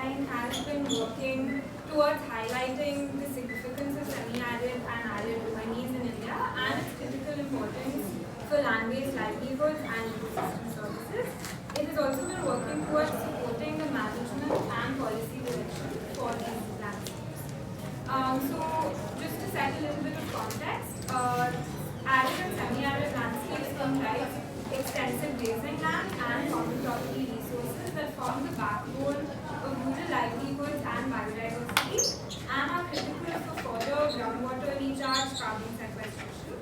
Reimagining has been working towards highlighting the significance of semi-arid and arid domains in India and its critical importance for land-based livelihoods and ecosystem services. It has also been working towards supporting the management and policy direction for these landscapes. So, just to set a little bit of context, arid and semi-arid landscapes comprise extensive grazing land and common property resources that form the backbone of rural livelihoods and biodiversity and are critical for further groundwater recharge, carbon sequestration.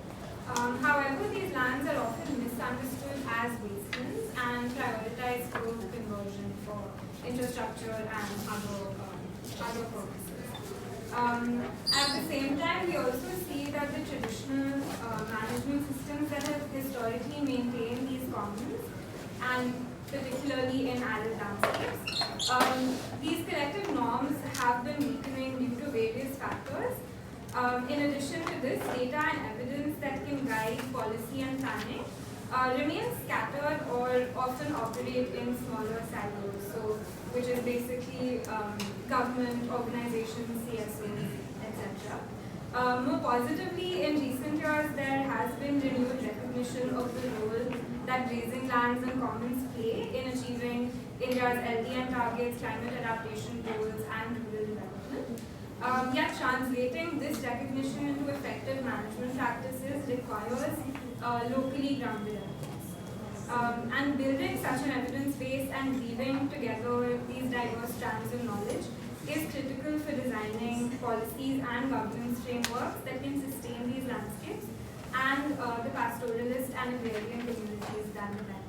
However, these lands are often misunderstood as wastelands and prioritize growth conversion for infrastructure and other purposes. At the same time, we also see that the traditional management systems that have historically maintained these commons, and particularly in arid landscapes, these collective norms have been weakening due to various factors. In addition to this, data and evidence that can guide policy and planning remain scattered or often operate in smaller silos, so which is basically government, organizations, CSOs, etc. More positively, in recent years, there has been renewed recognition of the role that grazing lands and commons play in achieving India's LDN targets, climate adaptation goals, and rural development. Yet translating this recognition into effective management practices requires locally grounded evidence. And building such an evidence base and weaving together these diverse strands of knowledge is critical for designing policies and governance frameworks that can sustain these landscapes and the pastoralist and agrarian communities that depend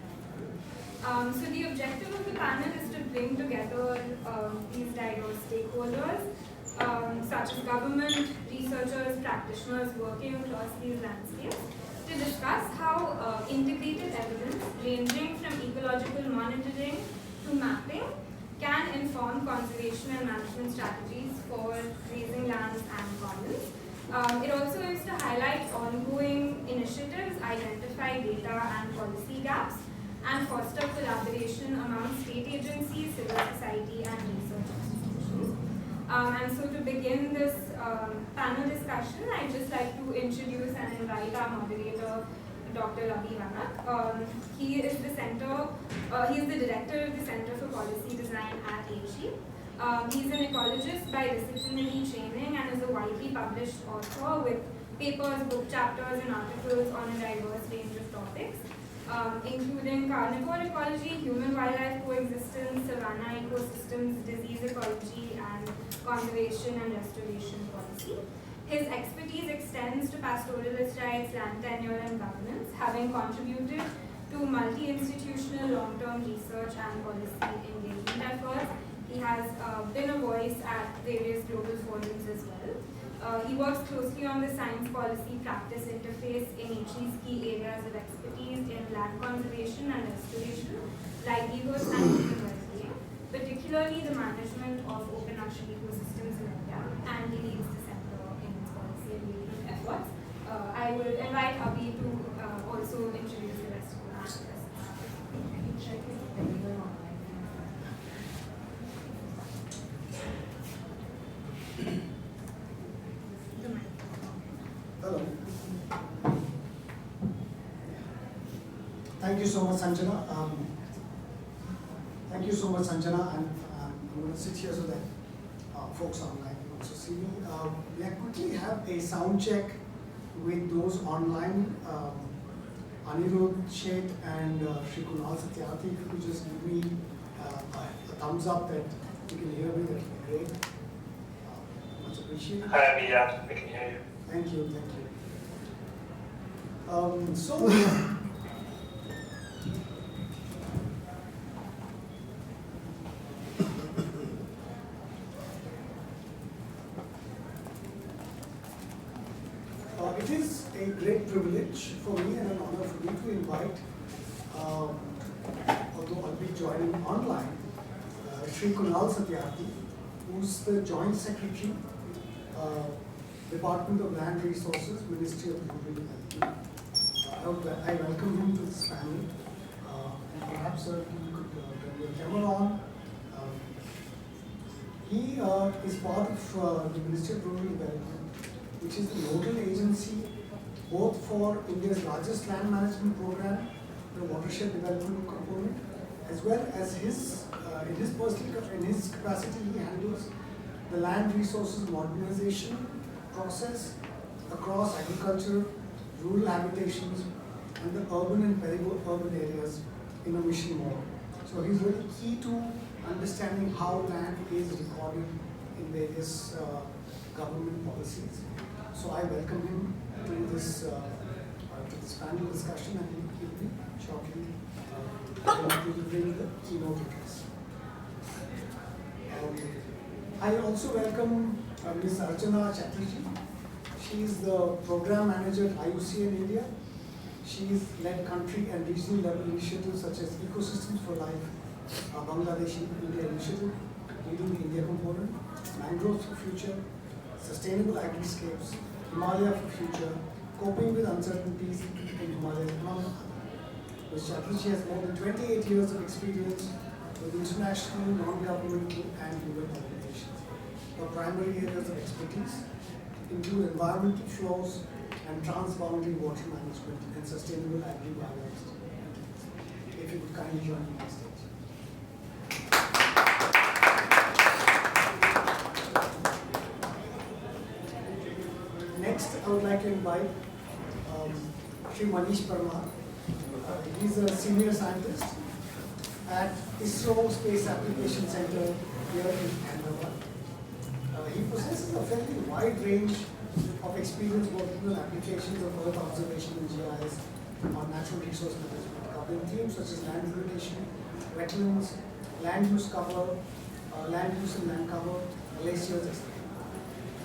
on them. So the objective of the panel is to bring together these diverse stakeholders, such as government, researchers, practitioners working across these landscapes, to discuss how integrated evidence ranging from ecological monitoring to mapping can inform conservation and management strategies for grazing lands and commons. It also aims to highlight ongoing initiatives, identify data and policy gaps, and foster collaboration among state agencies, civil society, and research institutions. And so to begin this panel discussion, I'd just like to introduce and invite our moderator, Dr. Ravi Vanak. He is the director of the Center for Policy Design at Arid. He's an ecologist by disciplinary training and is a widely published author with papers, book chapters, and articles on a diverse range of topics, including carnivore ecology, human-wildlife coexistence, savanna ecosystems, disease ecology, and conservation and restoration policy. His expertise extends to pastoralist rights, land tenure, and governance, having contributed to multi-institutional long-term research and policy engagement efforts. He has been a voice at various global forums as well. He works closely on the science policy practice interface in Arid's key areas of expertise in land conservation and restoration, livelihoods, and human well-being, particularly the management of open ocean ecosystems in India, and he leads the center in its policy engagement efforts. I will invite Abhi to also introduce the rest of the panelists. Hello. Thank you so much, Sanjana. Thank you so much, Sanjana. And I'm going to sit here so that folks online can also see me. We'll quickly have a sound check with those online. Anirudh, Shet, and Shri Kunal Satyarthi, if you could just give me a thumbs up that you can hear me, that would be great. Much appreciated. Hi, Abhi, yeah, we can hear you. Thank you, thank you. It is a great privilege for me and an honor for me to invite, although I'll be joining online, Shri Kunal Satyarthi, who's the Joint Secretary, Department of Land Resources, Ministry of Rural Development. I welcome him to this panel. And perhaps, sir, you could turn your camera on. He is part of the Ministry of Rural Development, which is the nodal agency both for India's largest land management program, the watershed development component, as well as in his capacity he handles the land resources modernization process across agriculture, rural habitations, and the urban and peri-urban areas in a mission mode. So he's really key to understanding how land is recorded in various government policies. So I welcome him to this panel discussion, and he will be shortly delivering the keynote address. I also welcome Ms. Archana Chatterjee. She is the program manager at IUC in India. She's led country and regional level initiatives such as Ecosystems for Life, Bangladesh India Initiative, leading the India component, Mangroves for Future, Sustainable Agriscapes, Himalaya for Future, Coping with Uncertainties in Himalaya, among others. Ms. Chatterjee has more than 28 years of experience with international, non-governmental and human organizations. Her primary areas of expertise include environmental flows and transboundary water management and sustainable agri-biology. If you could kindly join me on stage. Next, I would like to invite Shri Manish Parmar. He's a senior scientist at ISRO Space Application Center here in Ahmedabad. He possesses a fairly wide range of experience working on applications of Earth observation and GIS on natural resource management, covering themes such as land degradation, wetlands, land use cover, land use and land cover, glaciers, etc.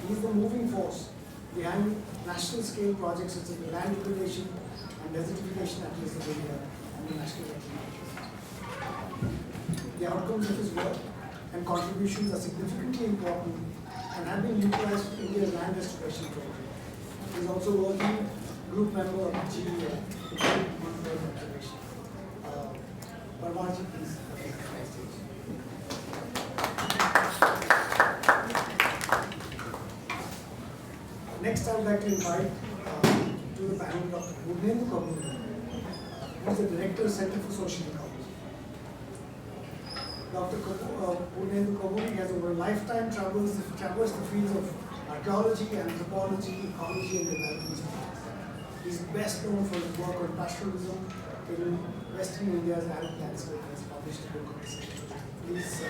He is the moving force behind national scale projects such as the land degradation and desertification atlas of India and the national wetland. The outcomes of his work and contributions are significantly important and have been utilized for India's land restoration program. He is also working group member of GEA, the Group on Earth Observation. Parmarji, please. Next, I would like to invite to the panel Dr. Purnendu Kaburi, who is the Director, Center for Social Ecology. Dr. Purnendu Kaburi has over a lifetime traversed the fields of archaeology, anthropology, ecology, and development studies. He is best known for his work on pastoralism in Western India's arid landscape and has published a book on this. Please,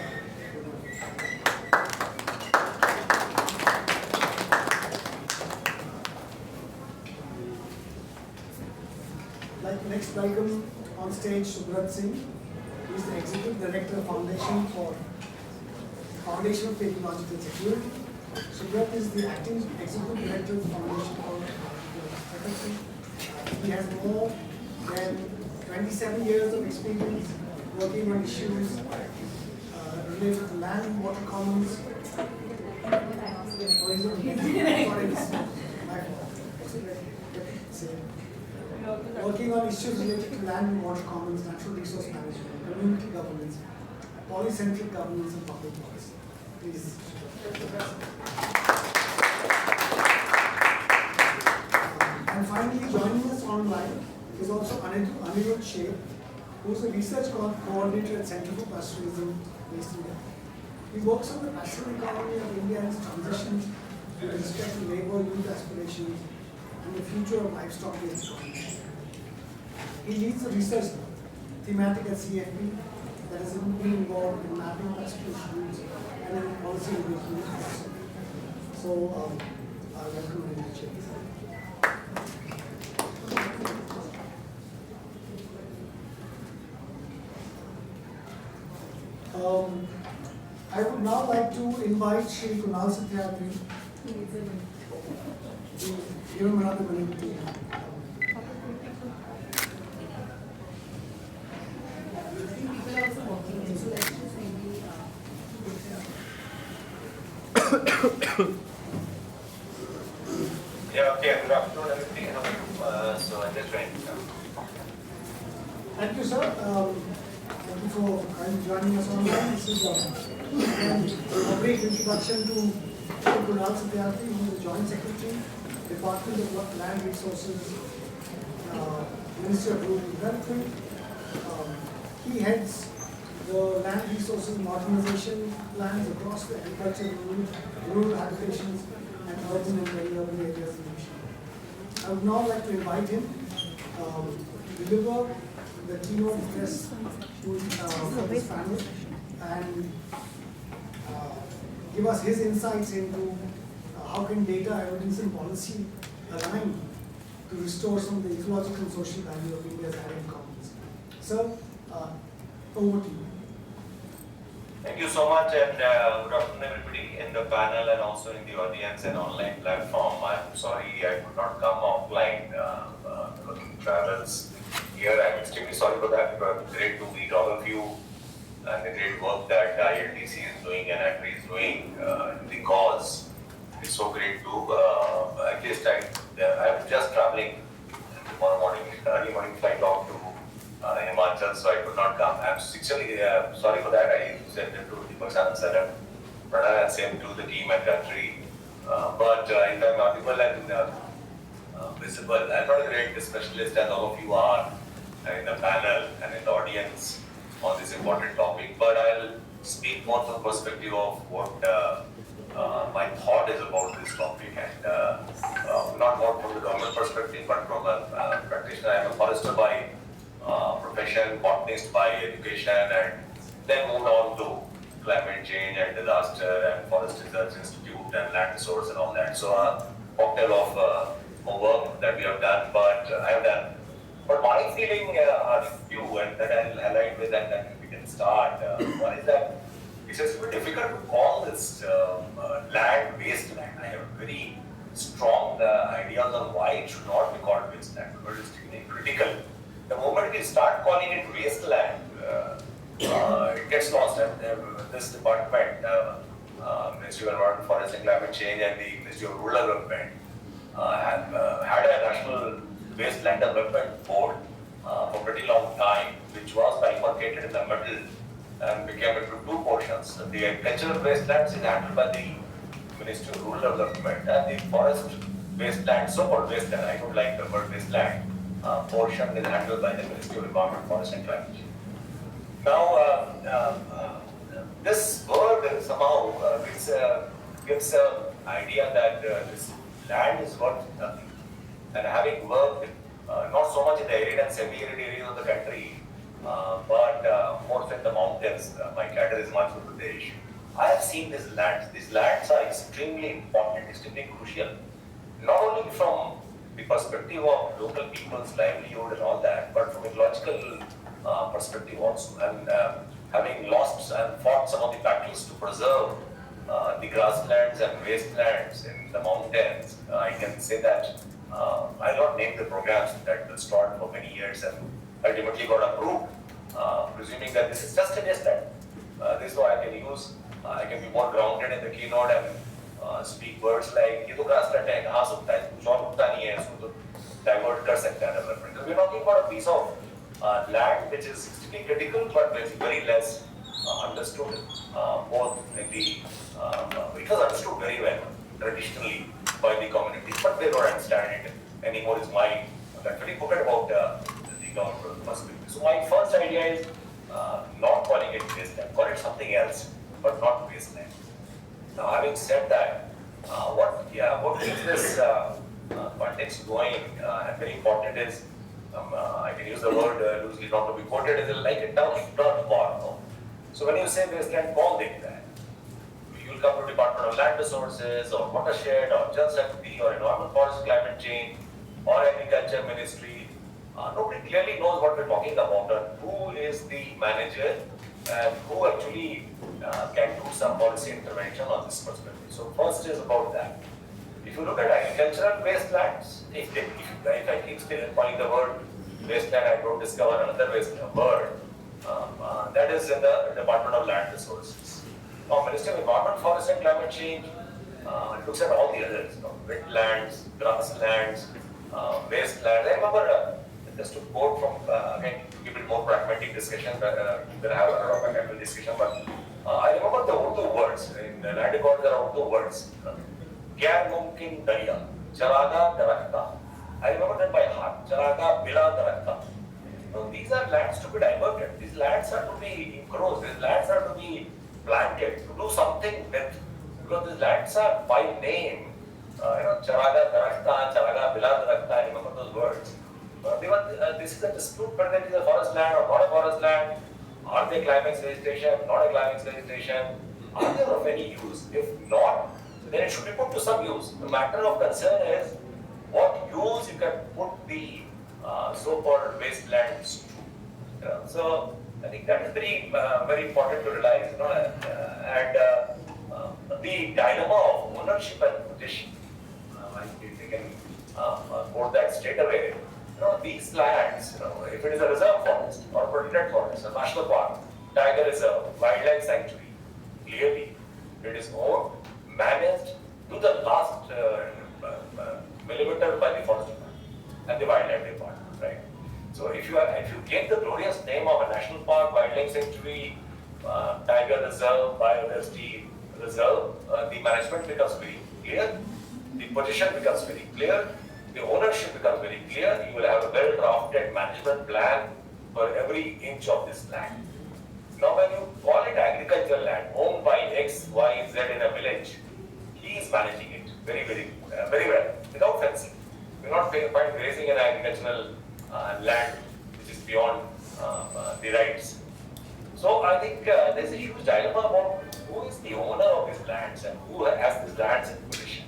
next welcome on stage Subrat Singh, who is the Executive Director of Foundation for Technological Security. Subrat is the Acting Executive Director of the Foundation for Security. He has more than 27 years of experience working on issues related to land and water commons. Working on issues related to land and water commons, natural resource management, community governance, polycentric governance, and public policy. Please. And finally, joining us online is also Arid Sheikh, who is a research coordinator at Center for Pastoralism based in India. He works on the pastoral economy of India and its transitions with respect to labor, youth aspirations, and the future of livestock-based economy. He leads the research thematic at CFP that has been involved in mapping pastoral routes and in policy engagement. So, I welcome him to check this out. I would now like to invite Shri Kunal Satyarthi, give him another minute. Yeah, okay, good afternoon everybody. So I'm just trying. Thank you, sir. Thank you for joining us online. This is a brief introduction to Kunal Satyarthi, who is the Joint Secretary, Department of Land Resources, Ministry of Rural Development. He heads the land resources modernization plans across the agriculture, rural habitations, and urban and peri-urban areas of the nation. I would now like to invite him to deliver the keynote address for this panel and give us his insights into how can data, evidence, and policy align to restore some of the ecological and social value of India's arid commons. Sir, over to you. Thank you so much, and good afternoon everybody in the panel and also in the audience and online platform. I'm sorry I could not come offline working travels here. I'm extremely sorry for that, but great to meet all of you and the great work that ILDC is doing and Arid is doing in the cause. It's so great to, at least I'm just traveling tomorrow morning, early morning flight off to Himachal, so I could not come. I'm sincerely sorry for that. I said it to Deepak Saran, Pranay, and same to the team and country. But if I'm audible and visible, I'm not a great specialist as all of you are in the panel and in the audience on this important topic, but I'll speak more from the perspective of what my thought is about this topic, and not more from the government perspective, but from a practitioner. I'm a forester by profession, botanist by education, and then moved on to climate change and disaster and forest research institute and land resource and all that. So a cocktail of work that we have done, but I have done. But my feeling are few, and that I'll align with, and then we can start. One is that it's just difficult to call this land wasteland. I have very strong ideas on why it should not be called wasteland, because it's extremely critical. The moment we start calling it wasteland, it gets lost. And this department, Ministry of Environment, Forest and Climate Change, and the Ministry of Rural Development have had a National Wasteland Development Board for a pretty long time, which was bifurcated in the middle and became into two portions. The agricultural wastelands is handled by the Ministry of Rural Development, and the forest wasteland, so-called wasteland, I don't like the word wasteland, portion is handled by the Ministry of Environment, Forest and Climate Change. Now, this word somehow gives an idea that this land is worth nothing. And having worked not so much in the arid and semi-arid areas of the country, but more in the mountains, my cadre is Himachal Pradesh, I have seen these lands. These lands are extremely important, extremely crucial, not only from the perspective of local people's livelihood and all that, but from a ecological perspective also. And having lost and fought some of the battles to preserve the grasslands and wastelands in the mountains, I can say that I don't name the programs that were started for many years and ultimately got approved, presuming that this is just a wasteland. This is why I can use, I can be more grounded in the keynote and speak words like ये तो grassland है, घास उगता है, कुछ और उगता नहीं है, इसको तो divert कर सकते हैं development. Because we're talking about a piece of land which is extremely critical, but which is very less understood. Both in the it was understood very well traditionally by the community, but they don't understand it anymore. Is my very booklet about the government perspective. So my first idea is not calling it wasteland, call it something else, but not wasteland. Now, having said that, what keeps this context going and very important is, I can use the word loosely, not to be quoted, is like a dirt bar. No? So when you say wasteland, call it that. You'll come to Department of Land Resources or Watershed or Jal Shakti or Environment, Forest, Climate Change or Agriculture Ministry. Nobody clearly knows what we're talking about and who is the manager and who actually can do some policy intervention on this perspective. So first is about that. If you look at agricultural wastelands, if I keep still calling the word wasteland, I don't discover another word. That is in the Department of Land Resources. Now, Ministry of Environment, Forest and Climate Change looks at all the others, wetlands, grasslands, wastelands. I remember just to quote from, again, to give it more pragmatic discussion, we'll have a lot of academic discussion, but I remember the Urdu words, in the land record there are Urdu words, Gyan Mumkin Dariya, Charaga Darakta. I remember that by heart, Charaga Bila Darakta. So these are lands to be diverted, these lands are to be encroached, these lands are to be planted, to do something with, because these lands are by name, Charaga Darakta, Charaga Bila Darakta, I remember those words. This is a dispute whether it is a forest land or not a forest land. Are they climax vegetation, not a climax vegetation? Are they of any use? If not, then it should be put to some use. The matter of concern is what use you can put the so-called wastelands to. So I think that is very important to realize. And the dilemma of ownership and possession. If we can quote that straight away. These lands, if it is a reserve forest or protected forest, a national park, tiger reserve, wildlife sanctuary, clearly it is owned, managed to the last millimeter by the forest department and the wildlife department, right? So if you get the glorious name of a national park, wildlife sanctuary, tiger reserve, biodiversity reserve, the management becomes very clear, the position becomes very clear, the ownership becomes very clear. You will have a well-drafted management plan for every inch of this land. Now, when you call it agricultural land, owned by X, Y, Z in a village, he is managing it very well, without fencing. You will not find grazing an agricultural land which is beyond the rights. So, I think there is a huge dilemma about who is the owner of these lands and who has these lands in possession.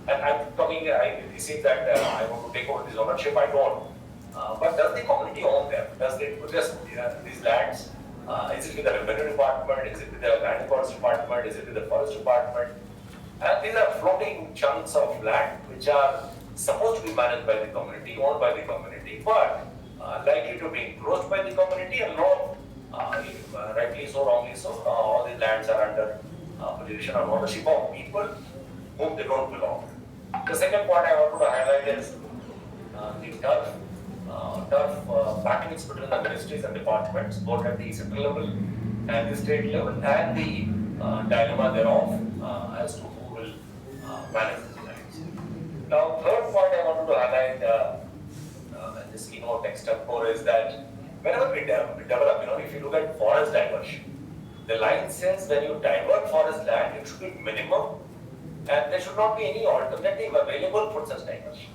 And I'm talking, it seems that I want to take over this ownership, I don't. But does the community own them? Does they possess these lands? Is it with the revenue department? Is it with the land records department? Is it with the forest department? And these are floating chunks of land which are supposed to be managed by the community, owned by the community, but likely to be encroached by the community and not, rightly so, wrongly so, all these lands are under possession or ownership of people whom they don't belong to. The second point I want to highlight is the tough battlings between the ministries and departments, both at the central level and the state level, and the dilemma thereof as to who will manage the lands. Now, third point I wanted to highlight in this keynote extempore is that whenever we develop, if you look at forest diversion, the line says when you divert forest land, it should be minimum. And there should not be any alternative available for such diversion.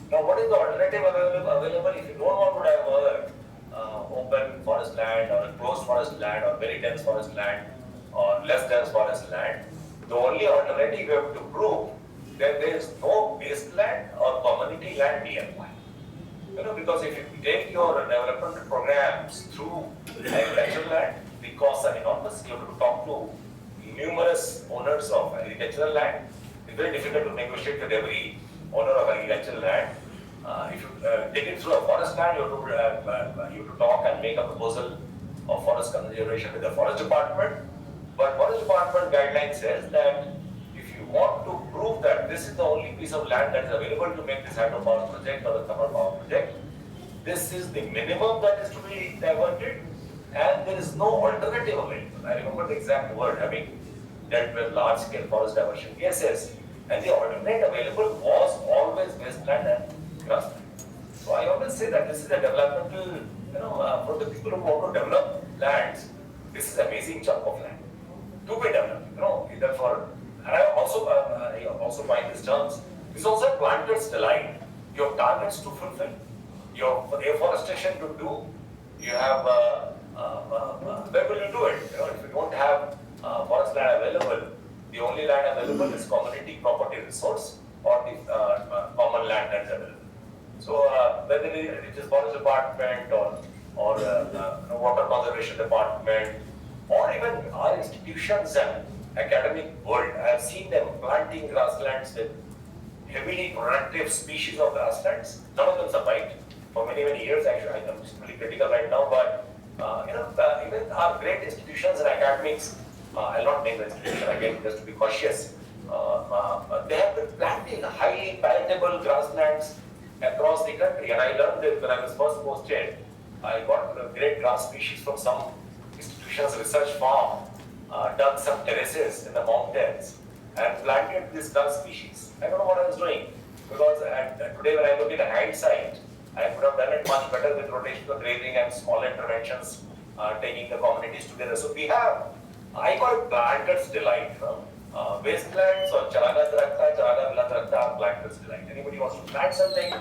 Now, what is the alternative available if you don't want to divert open forest land or closed forest land or very dense forest land or less dense forest land? The only alternative you have to prove that there is no wasteland or community land nearby. Because if you take your development programs through agricultural land, the costs are enormous. You have to talk to numerous owners of agricultural land. It's very difficult to negotiate with every owner of agricultural land. If you take it through a forest land, you have to talk and make a proposal of forest conservation with the forest department. But forest department guideline says that if you want to prove that this is the only piece of land that is available to make this hydropower project or the thermal power project, this is the minimum that is to be diverted, and there is no alternative available. I remember the exact word, having dealt with large-scale forest diversion cases, and the alternate available was always wasteland and grassland. So I always say that this is a developmental, for the people who want to develop lands, this is an amazing chunk of land to be developed, either for, and I also find these terms, this is also a planter's delight. You have targets to fulfill, you have afforestation to do, you have, where will you do it? If you don't have forest land available, the only land available is community property resource or the common land that is available. So whether it is forest department or water conservation department, or even our institutions and academic world, I have seen them planting grasslands with heavily productive species of grasslands. None of them survived for many years. Actually, I'm really critical right now, but even our great institutions and academics, I'll not name the institution again just to be cautious, they have been planting highly palatable grasslands across the country. And I learned this when I was first posted. I got a great grass species from some institution's research farm, dug some terraces in the mountains, and planted this grass species. I don't know what I was doing, because today when I look at hindsight, I could have done it much better with rotational grazing and small interventions, taking the communities together. So we have, I call it planter's delight. Wastelands or Charaga Vilandrakta are planter's delight. Anybody wants to plant something,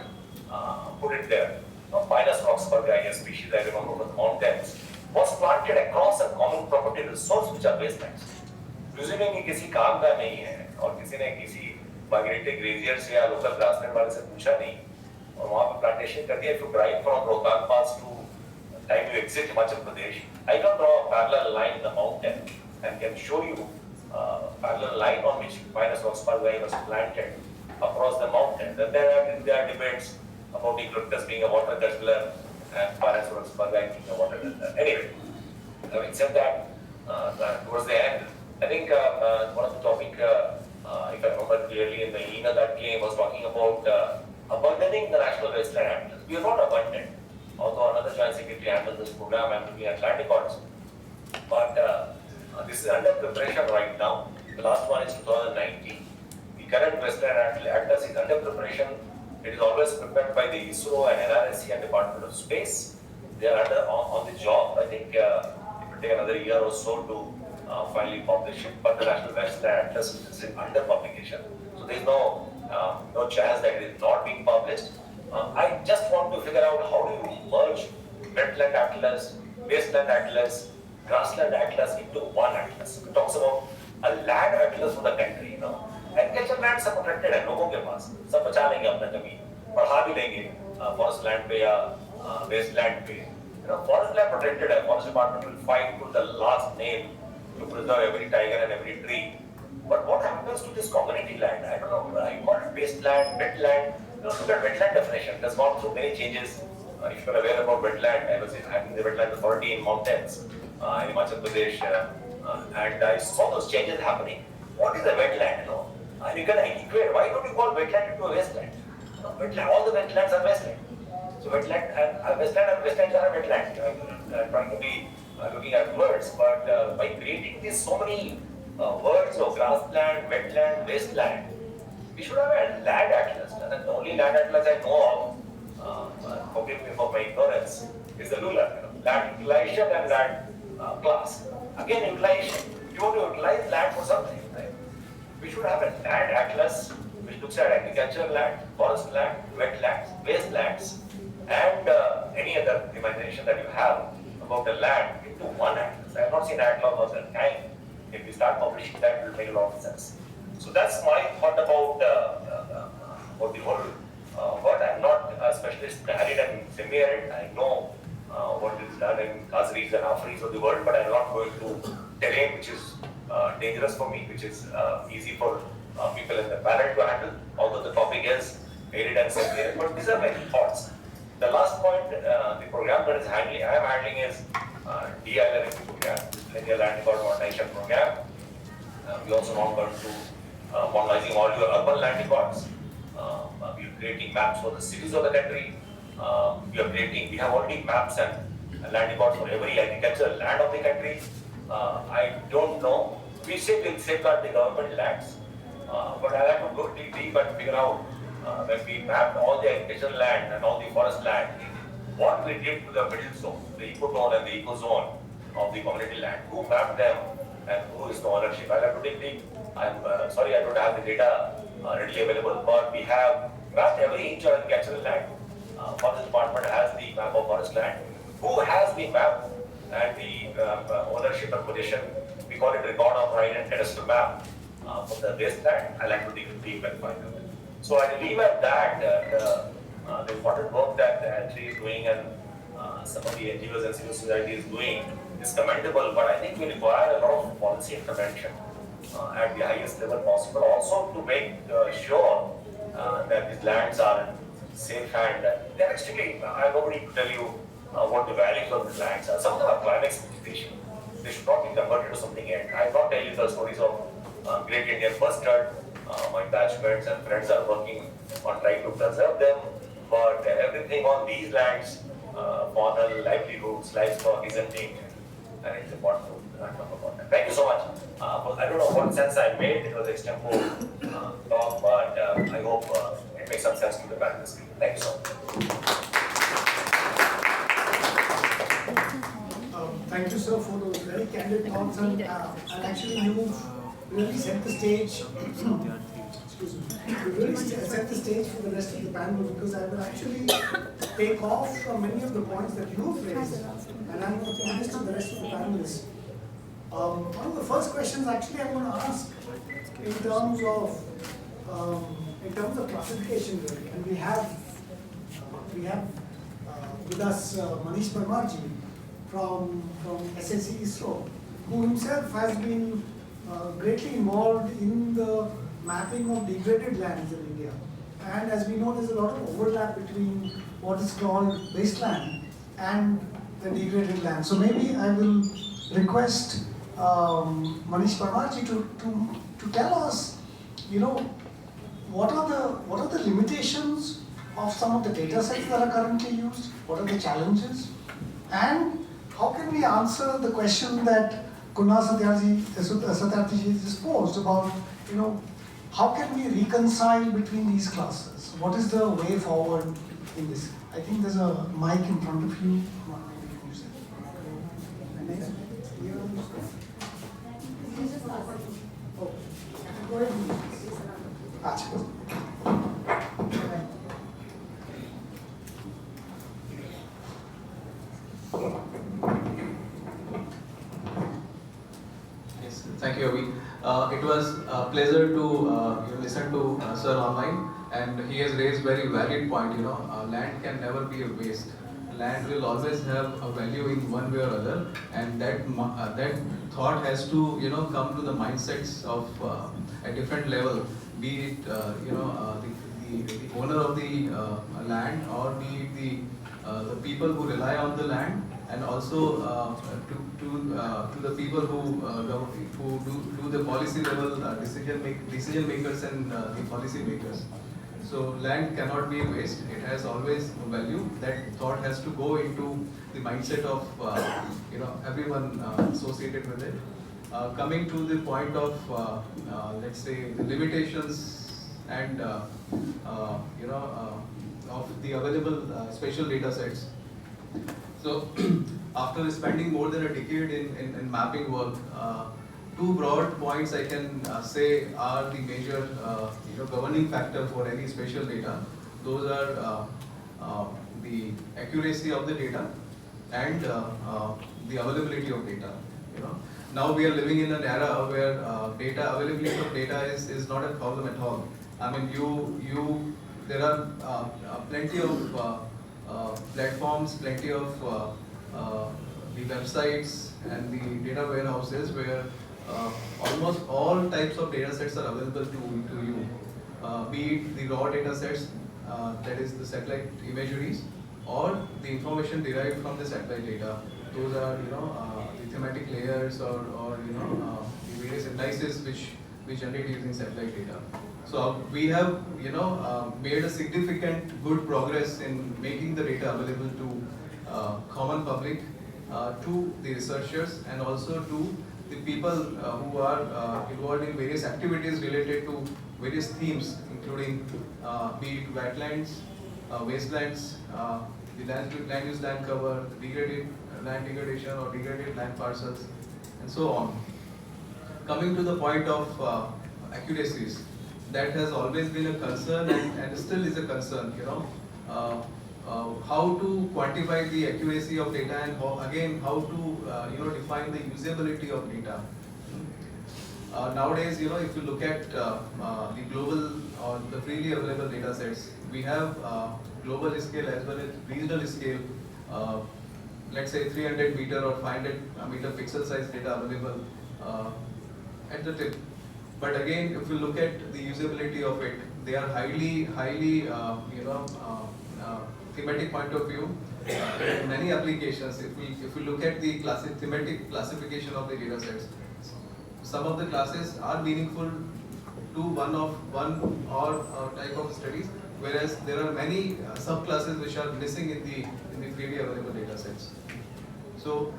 put it there. Pinus roxburgh species, I remember, from the mountains, was planted across a common property resource which are wastelands. Presuming कि किसी काम का नहीं है और किसी ने किसी migratory graziers या local grassland वाले से पूछा नहीं और वहाँ पे plantation कर दिया. If you drive from Rohtang Pass to time you exit Himachal Pradesh, I can draw a parallel line in the mountain and can show you parallel line on which Pinus roxburgh was planted across the mountain. Then there are debates about eucalyptus being a water guzzler and Pinus roxburgh being a water guzzler. Anyway, having said that, towards the end, I think one of the topic, if I remember clearly in the email that came, was talking about abandoning the National Wasteland Atlas. We are not abandoned, although another joint secretary handles this program. I'm looking at land records. But this is under preparation right now. The last one is 2019. The current Wasteland Atlas is under preparation. It is always prepared by the ISRO and NRSC and Department of Space. They are on the job. I think it will take another year or so to finally publish it. But the National Wasteland Atlas is under publication. So there is no chance that it is not being published. I just want to figure out how do you merge wetland atlas, wasteland atlas, grassland atlas into one atlas. It talks about a land atlas for the country, Agricultural lands are protected है लोगों के पास, सब बचा लेंगे अपना जमीन, बढ़ा भी लेंगे forest land पे या wasteland पे. Forest land protected है, forest department will fight to the last nail to preserve every tiger and every tree. But what happens to this community land? I don't know. I call it wasteland, wetland. Look at wetland definition. It has gone through many changes. If you are aware about wetland, I was in the wetland authority in mountains in Himachal Pradesh, and I saw those changes happening. What is a wetland? And you can equate. Why don't you call wetland into a wasteland? Wetland. All the wetlands are wasteland. So wetland and wastelands are a wetland. I'm trying to be looking at words, but by creating these so many words of grassland, wetland, wasteland, we should have a land atlas. And the only land atlas I know of, forgive me for my ignorance, is the LULA, land utilization and land class. Again, utilization. You want to utilize land for something, right? We should have a land atlas which looks at agricultural land, forest land, wetlands, wastelands, and any other imagination that you have about the land into one atlas. I have not seen an atlas of that kind. If we start publishing that, it will make a lot of sense. So that's my thought about the whole world. I'm not a specialist in Arid and semi-arid. I know what is done in Aziris and Afris of the world, but I'm not going to terrain which is dangerous for me, which is easy for people in the panel to handle, although the topic is arid and semi-arid. But these are my thoughts. The last point, the program that I am handling is DILRP program, Linear Land Record Modernization program. We also now got to modernizing all your urban land records. We are creating maps for the cities of the country. We have already maps and land records for every agricultural land of the country. I don't know. We say we'll safeguard the government lands, but I'll have to go deep and figure out when we mapped all the agricultural land and all the forest land, what we did to the middle zone, the ecozone and the ecozone of the community land, who mapped them and who is the ownership. I'll have to take I'm sorry I don't have the data readily available, but we have mapped every inch of agricultural land. Forest department has the map of forest land. Who has the map and the ownership and position? We call it record of right and cadastral map for the wasteland. I like to dig deep and find out. So I leave at that the important work that the Arid is doing and some of the NGOs and civil society is doing is commendable, but I think we require a lot of policy intervention at the highest level possible, also to make sure that these lands are safe and they're extremely, I have nobody to tell you what the values of these lands are. Some of them are climate specification. They should not be converted to something else. I will not tell you the stories of Great Indian Bustard. My batchmates and friends are working on trying to preserve them. but everything on these lands, faunal livelihoods, livestock is endangered. And it's important to talk about that. Thank you so much. I don't know what sense I made. It was extempo talk, but I hope it makes some sense to the panelists. Thank you so much. Thank you, sir, for those very candid thoughts, and actually you've really set the stage. Excuse me. You really set the stage for the rest of the panel, because I will actually take off from many of the points that you have raised, and I'm going to put this to the rest of the panelists. One of the first questions actually I'm going to ask in terms of classification, really. And we have with us Manish Parmarji from SSC ISRO, who himself has been greatly involved in the mapping of degraded lands in India. And as we know, there's a lot of overlap between what is called wasteland and the degraded land. So maybe I will request Manish Parmarji to tell us, what are the limitations of some of the data sets that are currently used? What are the challenges? And how can we answer the question that Kunal Satyarthi just posed about, how can we reconcile between these classes? What is the way forward in this? I think there's a mic in front of you. Go ahead. Yes, thank you, Avi. It was a pleasure to listen to Sir online, and he has raised very valid point. Land can never be a waste. Land will always have a value in one way or other, and that thought has to come to the mindsets of a different level, be it the owner of the land, or be it the people who rely on the land, and also to the people who do the policy level decision makers and the policy makers. So land cannot be a waste. It has always a value. That thought has to go into the mindset of everyone associated with it. Coming to the point of let's say the limitations and of the available spatial data sets. So after spending more than a decade in mapping work, two broad points I can say are the major governing factor for any spatial data. Those are the accuracy of the data and the availability of data. Now we are living in an era where data availability of data is not a problem at all. I mean, there are plenty of platforms, plenty of the websites and the data warehouses where almost all types of data sets are available to you. Be it the raw data sets, that is the satellite imageries, or the information derived from the satellite data. Those are the thematic layers or the various indices which we generate using satellite data. So we have made a significant good progress in making the data available to common public, to the researchers, and also to the people who are involved in various activities related to various themes, including be it wetlands, wastelands, the land use land cover, degraded land degradation or degraded land parcels, and so on. Coming to the point of accuracies, that has always been a concern and still is a concern. How to quantify the accuracy of data, and how to define the usability of data. Nowadays, if you look at the global or the freely available data sets, we have global scale as well as regional scale. Let's say 300 meter or 500 meter pixel size data available at the tip. But again, if you look at the usability of it, they are highly thematic point of view. In many applications, if we look at the thematic classification of the data sets, some of the classes are meaningful to one or type of studies, whereas there are many subclasses which are missing in the freely available data sets. So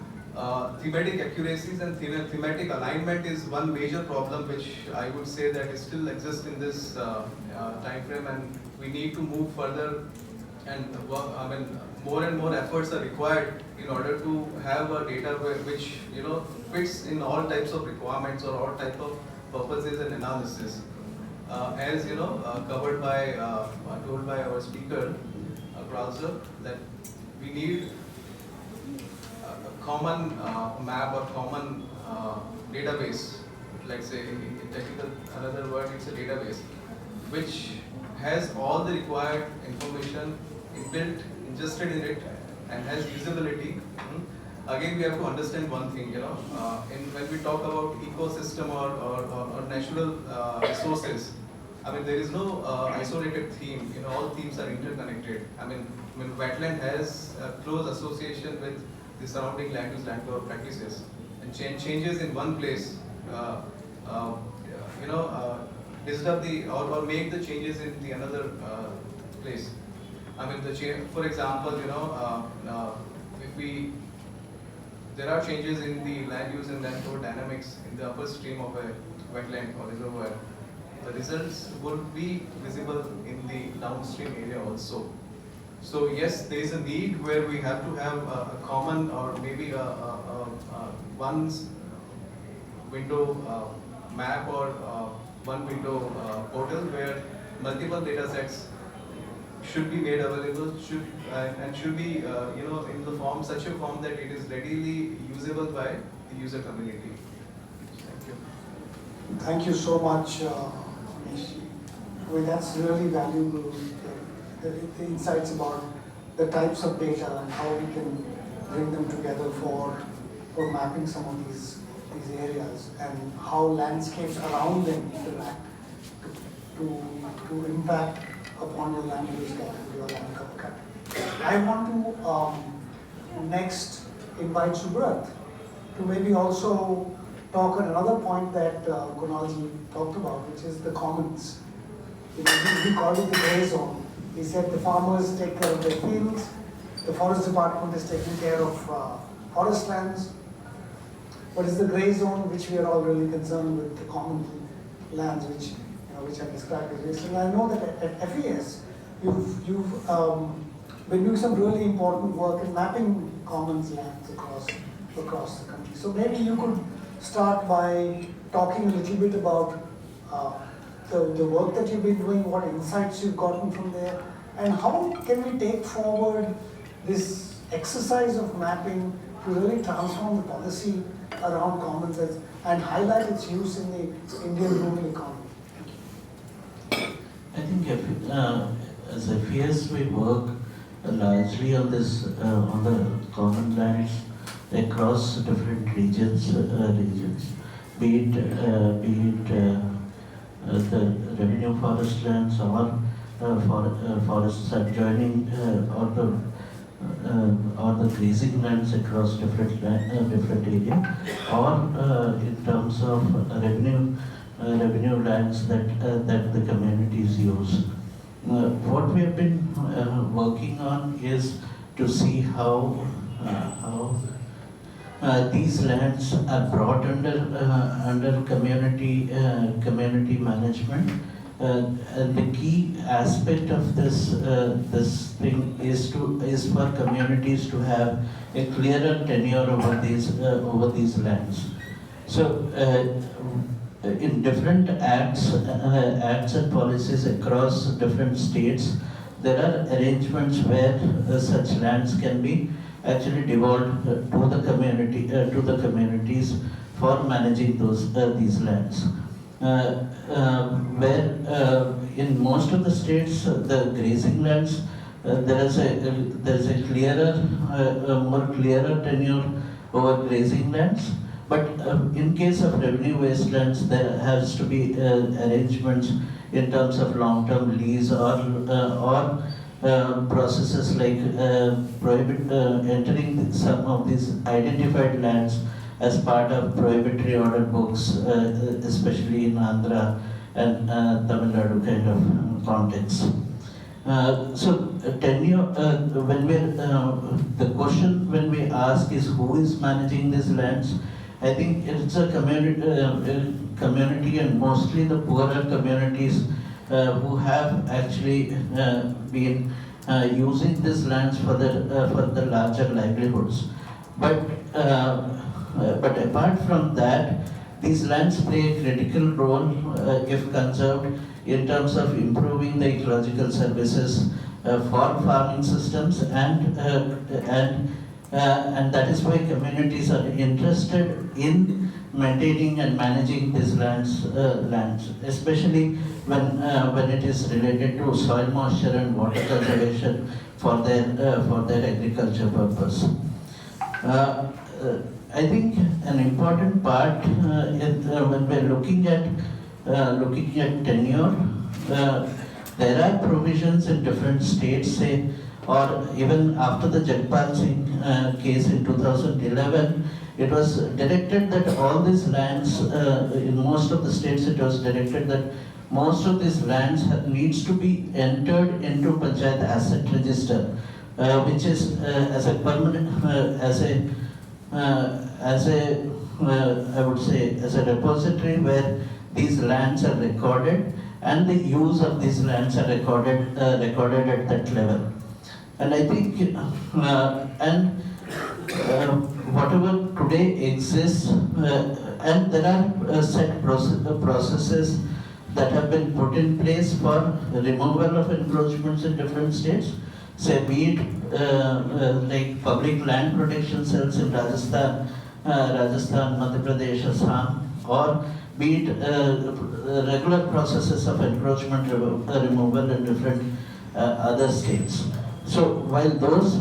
thematic accuracies and thematic alignment is one major problem which I would say that is still exists in this time frame, and we need to move further and more and more efforts are required in order to have a data which fits in all types of requirements or all type of purposes and analysis. As covered by told by our speaker, Krauser, that we need a common map or common database. Like say in technical another word, it's a database which has all the required information inbuilt, ingested in it, and has usability. Again, we have to understand one thing, when we talk about ecosystem or natural resources, there is no isolated theme. All themes are interconnected. Wetland has a close association with the surrounding land use, land cover practices, and changes in one place, disturb or make the changes in the another place. For example, if there are changes in the land use and land cover dynamics in the upper stream of a wetland or reservoir, the results would be visible in the downstream area also. So yes, there is a need where we have to have a common or maybe a one window map or one window portal where multiple data sets should be made available, should be in the form, such a form that it is readily usable by the user community. Thank you. Thank you so much, Anish. That's really valuable. The insights about the types of data and how we can bring them together for mapping some of these areas, and how landscapes around them interact to impact upon your land use category, your land cover category. I want to next invite Subrat to maybe also talk on another point that Kunalji talked about, which is the commons. He called it the gray zone. He said the farmers take care of their fields, the forest department is taking care of forest lands. What is the gray zone, which we are all really concerned with, the common lands, which I described as wasteland. I know that at FES, you've been doing some really important work in mapping commons lands across the country. So maybe you could start by talking a little bit about the work that you've been doing, what insights you've gotten from there, and how can we take forward this exercise of mapping to really transform the policy around commons and highlight its use in the Indian rural economy. I think as FES we work largely on this on the common lands across different regions, be it the revenue forest lands or forests adjoining or the grazing lands across different areas, or in terms of revenue lands that the communities use. What we have been working on is to see how these lands are brought under community management. And the key aspect of this thing is for communities to have a clearer tenure over these lands. So in different acts and policies across different states, there are arrangements where such lands can be actually devolved to the communities for managing these lands. Where in most of the states, the grazing lands, there is a more clearer tenure over grazing lands. But in case of revenue wastelands, there has to be arrangements in terms of long-term lease or processes like entering some of these identified lands as part of prohibitory order books, especially in Andhra and Tamil Nadu kind of context. Tenure, the question when we ask is who is managing these lands, I think it's a community and mostly the poorer communities who have actually been using these lands for the larger livelihoods. But, but apart from that, these lands play a critical role if conserved in terms of improving the ecological services for farming systems and that is why communities are interested in maintaining and managing these lands, especially when it is related to soil moisture and water conservation for their agriculture purpose. I think an important part when we're looking at tenure, there are provisions in different states, say, or even after the Jagpal Singh case in 2011, it was directed that all these lands, in most of the states, it was directed that most of these lands needs to be entered into Panchayat Asset Register, which is as a permanent, I would say, as a repository where these lands are recorded and the use of these lands are recorded at that level. And I think, whatever today exists, and there are set processes that have been put in place for removal of encroachments in different states, say be it like public land protection cells in Rajasthan, Madhya Pradesh, Assam, or be it regular processes of encroachment removal in different other states. So while those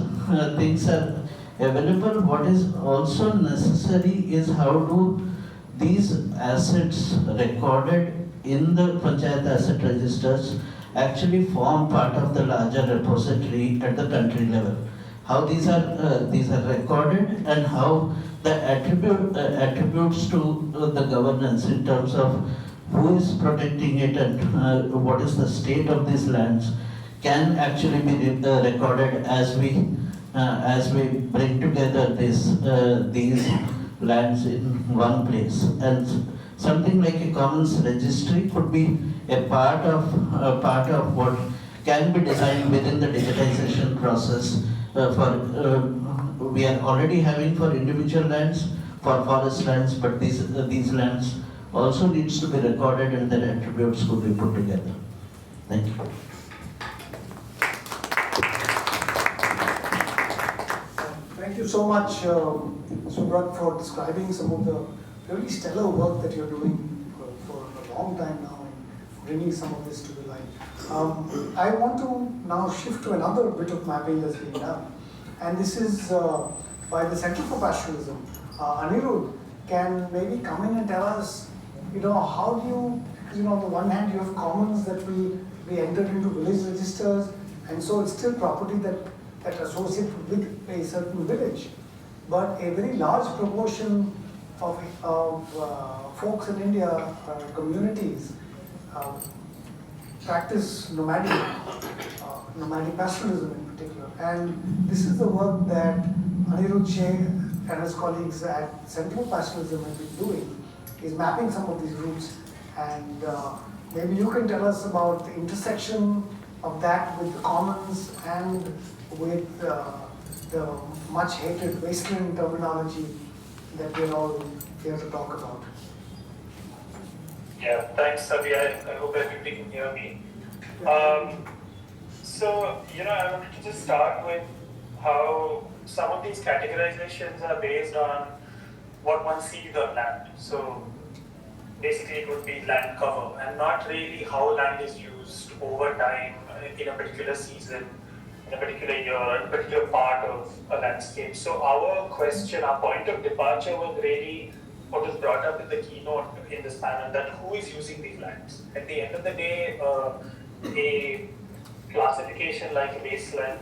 things are available, what is also necessary is how do these assets recorded in the Panchayat Asset Registers actually form part of the larger repository at the country level. How these are recorded and how the attributes to the governance in terms of who is protecting it and what is the state of these lands can actually be recorded as we bring together these lands in one place. And something like a commons registry could be a part of what can be designed within the digitization process we are already having for individual lands, for forest lands, but these lands also needs to be recorded and their attributes could be put together. Thank you. Thank you so much, Subrat, for describing some of the really stellar work that you're doing for a long time now and bringing some of this to the light. I want to now shift to another bit of mapping that's being done. And this is by the Center for Pastoralism. Arid can maybe come in and tell us, how do you, on the one hand, you have commons that will be entered into village registers, and so it's still property that associated with a certain village. But a very large proportion of folks in India, communities, practice nomadic pastoralism in particular. And this is the work that Anirudh Shea and his colleagues at Central Pastoralism have been doing, is mapping some of these routes. And maybe you can tell us about the intersection of that with the commons and with the much hated wasteland terminology that we're all here to talk about. Yeah, thanks, Savi. I hope everybody can hear me. So, I wanted to just start with how some of these categorizations are based on what one sees on land. So, basically it would be land cover and not really how land is used over time in a particular season, in a particular year, in a particular part of a landscape. So our point of departure was really what was brought up in the keynote in this panel, that who is using these lands. At the end of the day, a classification like a wasteland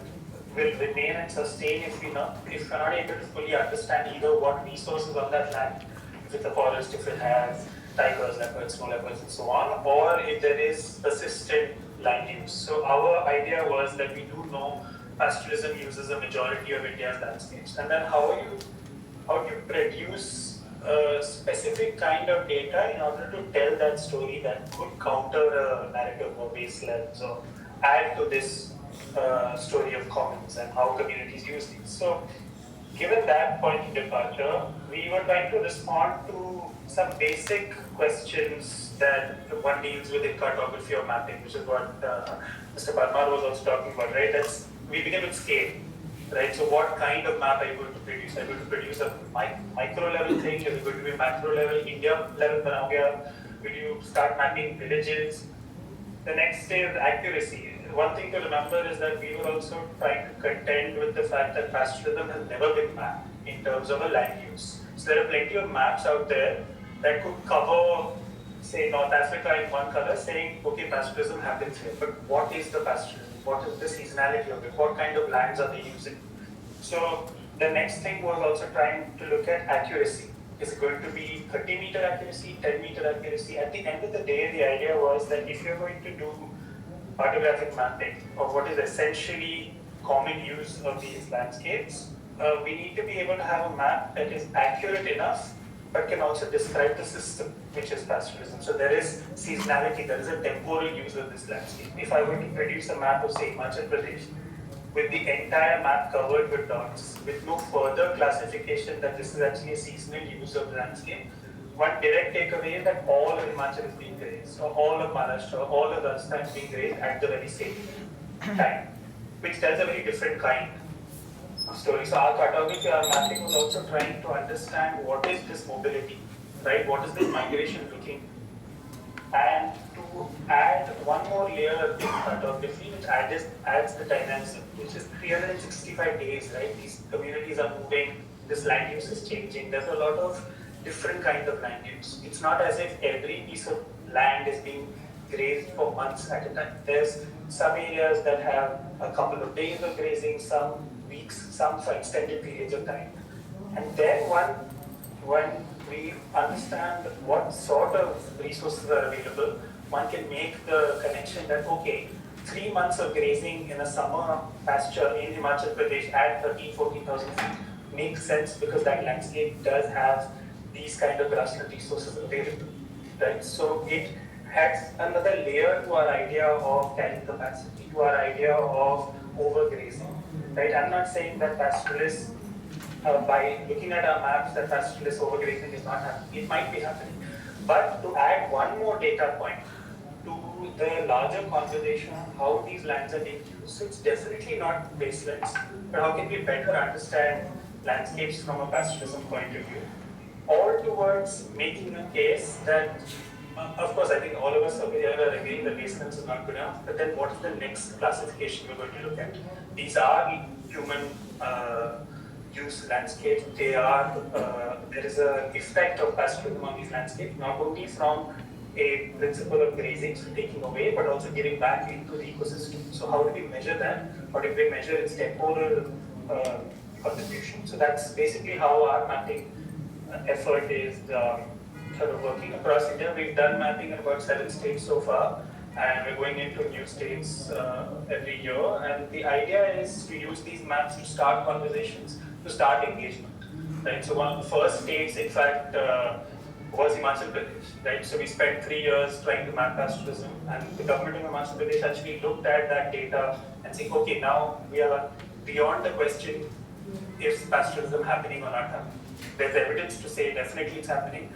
will remain and sustain if we're not able to fully understand either what resources on that land, if it's a forest, if it has tigers, leopards, snow leopards, and so on, or if there is persistent land use. So our idea was that we do know pastoralism uses a majority of India's landscapes, and then how do you produce a specific kind of data in order to tell that story that could counter a narrative of wastelands or add to this story of commons and how communities use these. So given that point of departure, we were trying to respond to some basic questions that one deals with in cartography or mapping, which is what Mr. Parmar was also talking about, right? We begin with scale, right? So what kind of map are you going to produce? Are you going to produce a micro level thing? Is it going to be macro level, India level? Will you start mapping villages? The next stage is accuracy. One thing to remember is that we were also trying to contend with the fact that pastoralism has never been mapped in terms of a land use. So there are plenty of maps out there that could cover, say, North Africa in one color, saying, okay, pastoralism happens here, but what is the pastoralism? What is the seasonality of it? What kind of lands are they using? So the next thing was also trying to look at accuracy. Is it going to be 30-meter accuracy, 10-meter accuracy? At the end of the day, the idea was that if you're going to do cartographic mapping of what is essentially common use of these landscapes, we need to be able to have a map that is accurate enough but can also describe the system, which is pastoralism. So there is seasonality, there is a temporal use of this landscape. If I were to produce a map of, say, Himachal Pradesh, with the entire map covered with dots, with no further classification that this is actually a seasonal use of the landscape, one direct takeaway is that all of Himachal is being grazed, or all of Maharashtra, or all of Rajasthan is being grazed at the very same time, which tells a very different kind of story. So our cartography, our mapping was also trying to understand what is this mobility, right? What is this migration looking? And to add one more layer in cartography, which adds the dynamism, which is 365 days, right? These communities are moving, this land use is changing. There's a lot of different kind of land use. It's not as if every piece of land is being grazed for months at a time. There's some areas that have a couple of days of grazing, some weeks, some for extended periods of time. And then when we understand what sort of resources are available, one can make the connection that, okay, 3 months of grazing in a summer pasture in Himachal Pradesh at 14,000 feet makes sense because that landscape does have these kind of grassland resources available, right? So it adds another layer to our idea of carrying capacity, to our idea of overgrazing, right? I'm not saying that pastoralists, by looking at our maps, that pastoralist overgrazing is not happening. It might be happening. But to add one more data point to the larger conversation on how these lands are being used, so it's definitely not wastelands, but how can we better understand landscapes from a pastoralism point of view, all towards making a case that, of course, I think all of us over here are agreeing that wastelands is not good enough, but then what is the next classification we're going to look at? These are human use landscapes. They are, there is an effect of pastoralism on these landscapes, not only from a principle of grazing, so taking away, but also giving back into the ecosystem. So how do we measure that? How do we measure its temporal contribution? So that's basically how our mapping effort is sort of working across India. We've done mapping in about 7 states so far, and we're going into new states every year. And the idea is to use these maps to start conversations, to start engagement, right? So one of the first states, in fact, was Himachal Pradesh, right? So we spent 3 years trying to map pastoralism, and the government of Himachal Pradesh actually looked at that data and saying, okay, now we are beyond the question, is pastoralism happening or not happening? There's evidence to say definitely it's happening.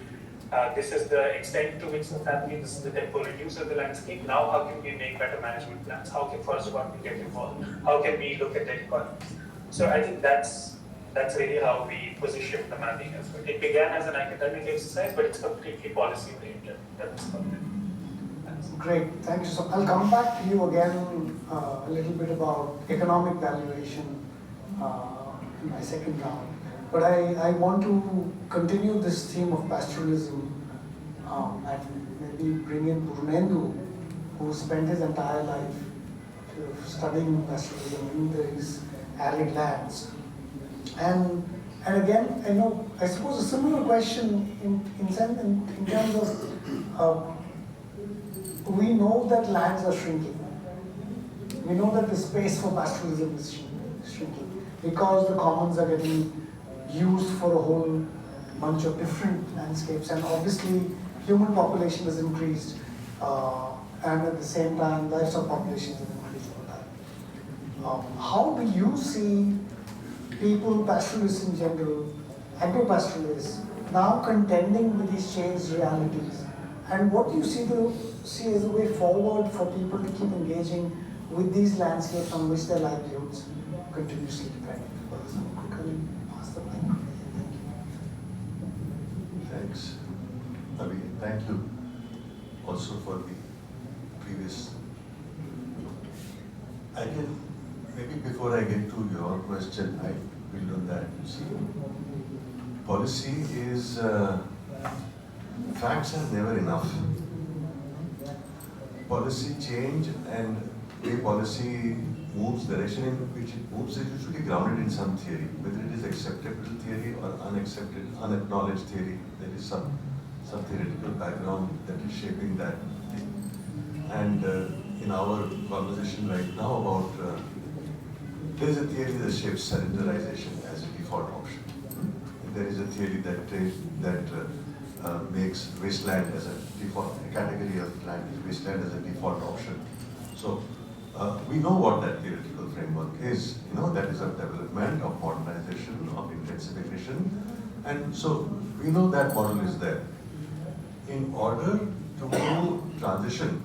This is the extent to which it's happening. This is the temporal use of the landscape. Now, how can we make better management plans? How can forest department get involved? How can we look at the economies? So I think that's really how we position the mapping effort. It began as an academic exercise, but it's completely policy oriented at this point. Great, thank you. So I'll come back to you again a little bit about economic valuation in my second round. But I want to continue this theme of pastoralism and maybe bring in Purnendu, who spent his entire life studying pastoralism in these arid lands. And And again, I suppose a similar question in terms of, we know that lands are shrinking. We know that the space for pastoralism is shrinking because the commons are getting used for a whole bunch of different landscapes, and obviously human population has increased, and at the same time livestock populations have increased over time. How do you see people, pastoralists in general, agro-pastoralists, now contending with these changed realities? And what do you see as a way forward for people to keep engaging with these landscapes on which their livelihoods continuously depend? Quickly pass the mic. Thanks. Avi, thank you also for the previous. I can, maybe before I get to your question, I build on that. You see, policy is, facts are never enough. Policy change and way policy moves, direction in which it moves is usually grounded in some theory, whether it is acceptable theory or unaccepted, unacknowledged theory. There is some theoretical background that is shaping that thing. And in our conversation right now about, there is a theory that shapes surrenderization as a default option. There is a theory that makes wasteland as a default, a category of land is wasteland as a default option. So we know what that theoretical framework is. That is a development of modernization, of intensification. And so we know that model is there. In order to transition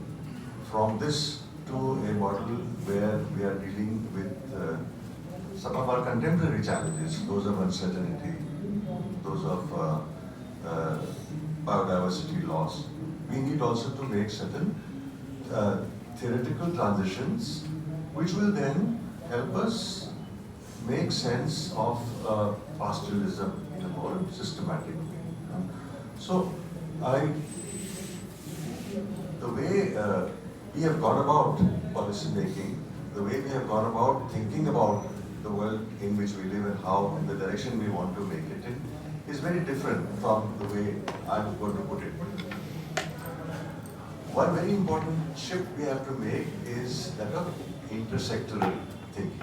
from this to a model where we are dealing with some of our contemporary challenges, those of uncertainty, those of biodiversity loss, we need also to make certain theoretical transitions which will then help us make sense of pastoralism in a more systematic way. So the way we have gone about policy making, the way we have gone about thinking about the world in which we live and how, in the direction we want to make it in, is very different from the way I'm going to put it. One very important shift we have to make is that of intersectoral thinking.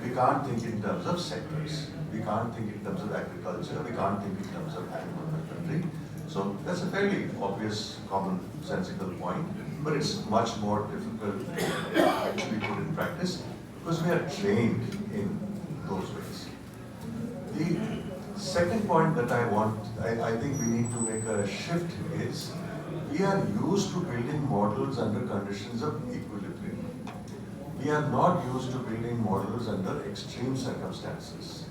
We can't think in terms of sectors. We can't think in terms of agriculture. We can't think in terms of animal husbandry. So that's a fairly obvious, commonsensical point, but it's much more difficult to actually put in practice because we are trained in those ways. The second point that I think we need to make a shift is we are used to building models under conditions of equilibrium. We are not used to building models under extreme circumstances.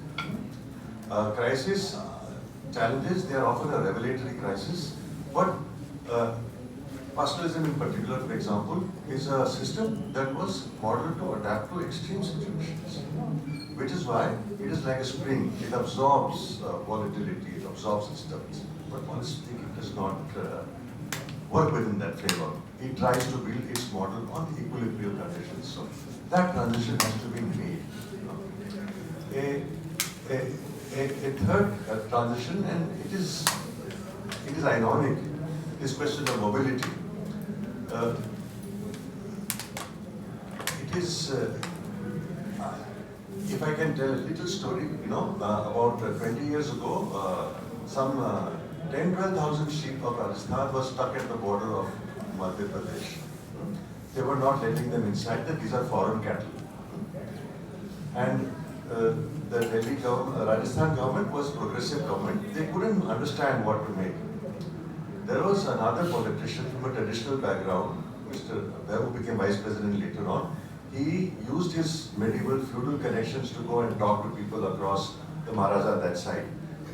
Crisis challenges, they are often a revelatory crisis, but pastoralism in particular, for example, is a system that was modeled to adapt to extreme situations, which is why it is like a spring. It absorbs volatility, it absorbs disturbance, but honestly speaking, it does not work within that framework. It tries to build its model on equilibrium conditions. So that transition has to be made. A third transition, and it is ironic, this question of mobility. It is, if I can tell a little story, about 20 years ago, some 10,000-12,000 sheep of Rajasthan were stuck at the border of Madhya Pradesh. They were not letting them inside, these are foreign cattle. And the Delhi government, Rajasthan government was progressive government. They couldn't understand what to make. There was another politician from a traditional background, Mr. Abhay, who became vice president later on. He used his medieval feudal connections to go and talk to people across the Maharaja that side.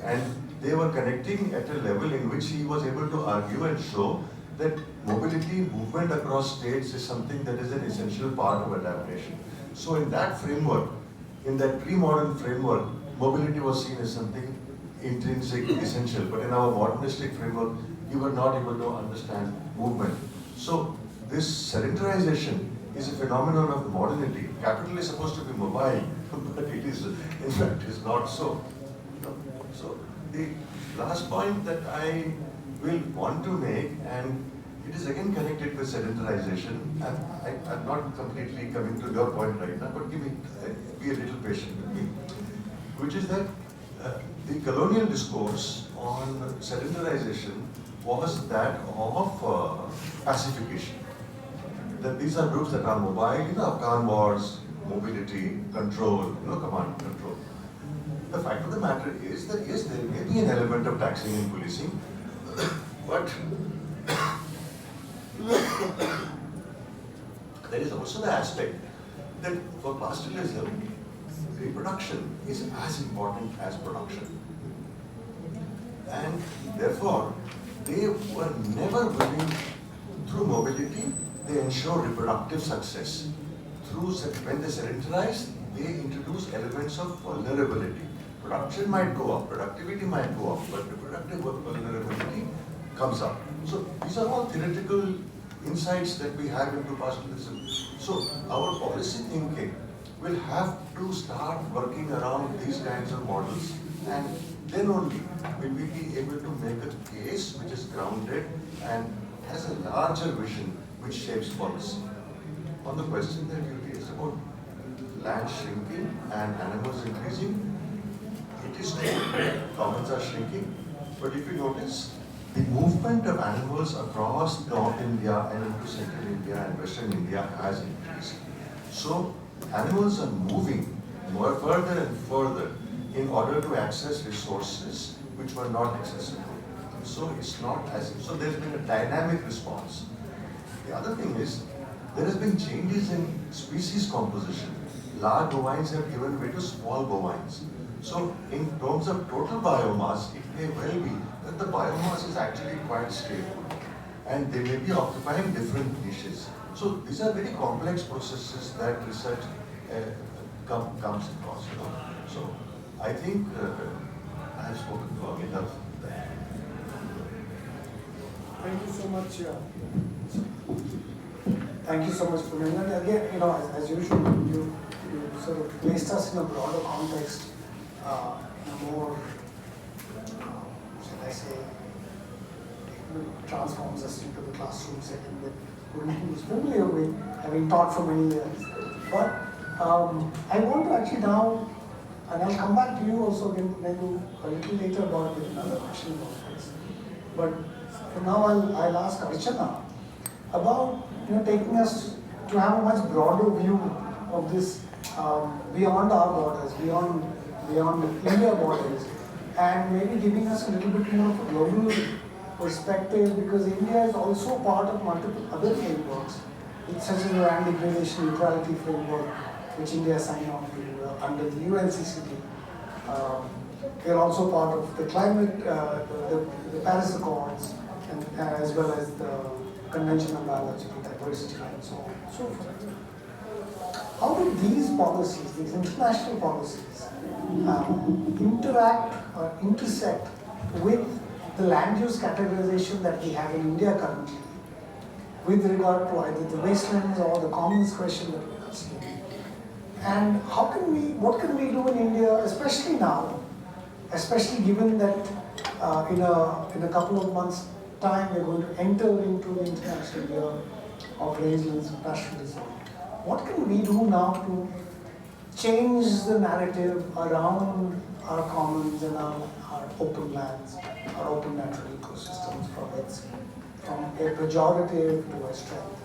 And they were connecting at a level in which he was able to argue and show that mobility, movement across states is something that is an essential part of adaptation. So in that framework, in that pre-modern framework, mobility was seen as something intrinsic, essential. But in our modernistic framework, you were not able to understand movement. So this sedentarization is a phenomenon of modernity. Capital is supposed to be mobile, but it is, in fact, is not so. So the last point that I will want to make, and it is again connected with sedentarization, and I'm not completely coming to your point right now, but be a little patient with me, which is that the colonial discourse on sedentarization was that of pacification. That these are groups that are mobile, Afghan wars, mobility, control, command and control. The fact of the matter is that yes, there may be an element of taxing and policing, but there is also the aspect that for pastoralism, reproduction is as important as production. And therefore, they were never willing, through mobility, they ensure reproductive success. When they sedentarize, they introduce elements of vulnerability. Production might go up, productivity might go up, but reproductive vulnerability comes up. So these are all theoretical insights that we have into pastoralism. So our policy thinking will have to start working around these kinds of models, and then only will we be able to make a case which is grounded and has a larger vision which shapes policy. On the question that you raised about land shrinking and animals increasing, it is true, commons are shrinking, but if you notice, the movement of animals across North India and into Central India and Western India has increased. So animals are moving more further and further in order to access resources which were not accessible. So it's not as if, so there's been a dynamic response. The other thing is, there has been changes in species composition. Large bovines have given way to small bovines. So in terms of total biomass, it may well be that the biomass is actually quite stable, and they may be occupying different niches. So these are very complex processes that research comes across. So I think I have spoken long enough. Thank you so much. Thank you so much for doing that. Again, as usual, you sort of placed us in a broader context, in a more, shall I say, transforms us into the classroom setting that Gurunji was familiar with, having taught for many years. But I want to actually now, and I'll come back to you also again maybe a little later about another question about this. But for now, I'll ask Archana about taking us to have a much broader view of this beyond our borders, beyond India borders, and maybe giving us a little bit more of a global perspective, because India is also part of multiple other frameworks, such as the land degradation neutrality framework, which India signed on to under the UNCCD. We are also part of the climate, the Paris Accords, and as well as the Convention on Biological Diversity and so on and so forth. How do these policies, these international policies, interact or intersect with the land use categorization that we have in India currently, with regard to either the wastelands or the commons question that we are asking? And what can we do in India, especially now, especially given that in a couple of months' time we're going to enter into the International Year of Resilience and Pastoralism. What can we do now to change the narrative around our commons and our open lands, our open natural ecosystems from a pejorative to a strength?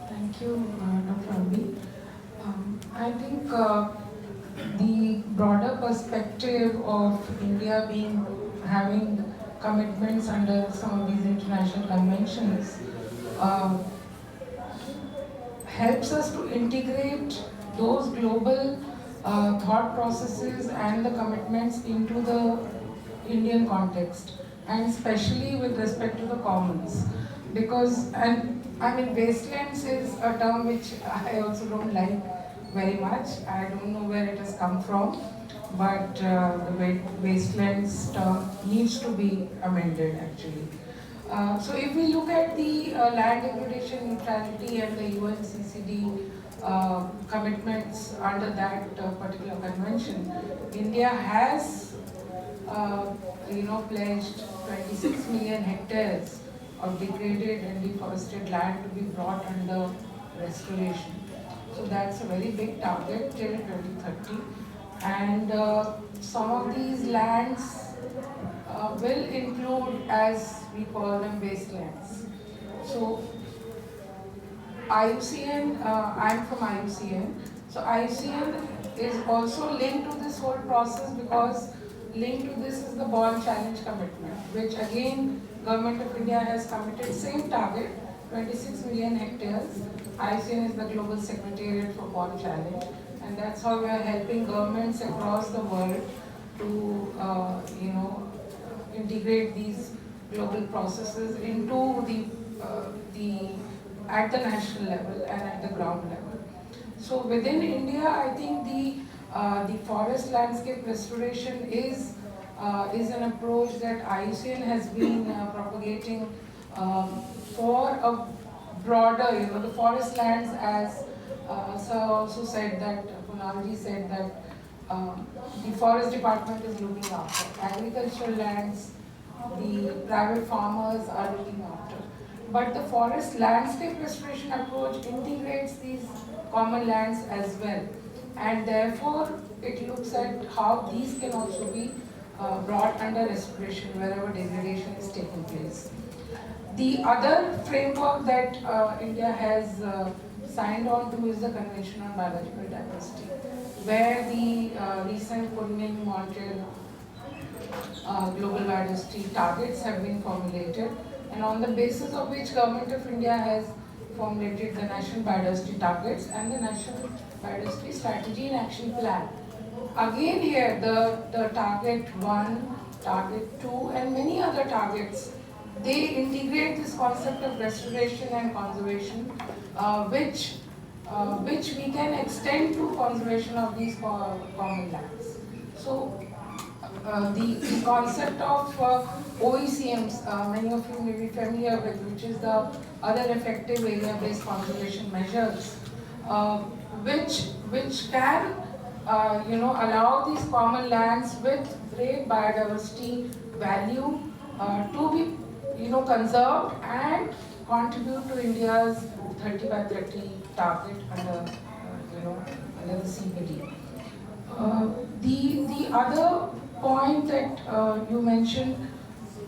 Thank you, Dr. Arid. I think the broader perspective of India having commitments under some of these international conventions helps us to integrate those global thought processes and the commitments into the Indian context, and especially with respect to the commons. Because, wastelands is a term which I also don't like very much. I don't know where it has come from, but the wastelands term needs to be amended actually. So if we look at the land degradation neutrality and the UNCCD commitments under that particular convention, India has pledged 26 million hectares of degraded and deforested land to be brought under restoration. So that's a very big target till 2030. And some of these lands will include, as we call them, wastelands. So IUCN, I'm from IUCN. So IUCN is also linked to this whole process because linked to this is the Bond Challenge commitment, which again Government of India has committed same target, 26 million hectares. IUCN is the global secretariat for Bond Challenge, and that's how we are helping governments across the world to integrate these global processes into the at the national level and at the ground level. So within India, I think the forest landscape restoration is an approach that IUCN has been propagating for a broader, the forest lands, as Sir also said that, Punalji said that the forest department is looking after. Agricultural lands, the private farmers are looking after. But the forest landscape restoration approach integrates these common lands as well. And therefore, it looks at how these can also be brought under restoration wherever degradation is taking place. The other framework that India has signed on to is the Convention on Biological Diversity, where the recent Kunming-Montreal global biodiversity targets have been formulated, and on the basis of which Government of India has formulated the National Biodiversity Targets and the National Biodiversity Strategy and Action Plan. Again here, the Target 1, Target 2 and many other targets, they integrate this concept of restoration and conservation, which we can extend to conservation of these common lands. So the concept of OECMs, many of you may be familiar with, which is the other effective area-based conservation measures, which can allow these common lands with great biodiversity value to be conserved and contribute to India's 30 by 30 target under the CBD. The other point that you mentioned,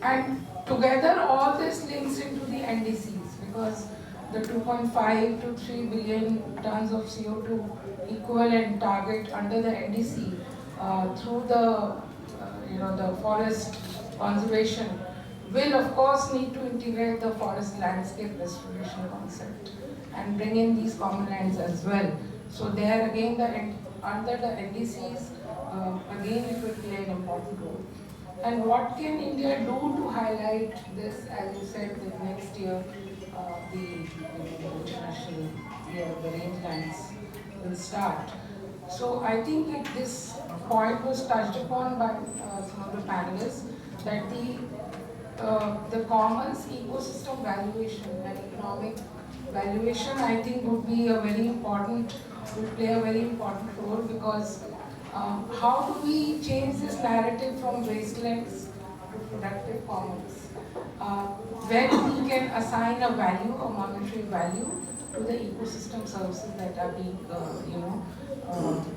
and together all this links into the NDCs, because the 2.5 to 3 billion tons of CO2 equivalent target under the NDC through the forest conservation will of course need to integrate the forest landscape restoration concept and bring in these common lands as well. So there again, under the NDCs, again it will play an important role. And what can India do to highlight this? As you said, that next year the international year of the rangelands will start. So I think this point was touched upon by some of the panelists, that the commons ecosystem valuation and economic valuation, I think, would be will play a very important role, because how do we change this narrative from wastelands to productive commons? When we can assign a value, a monetary value, to the ecosystem services that are being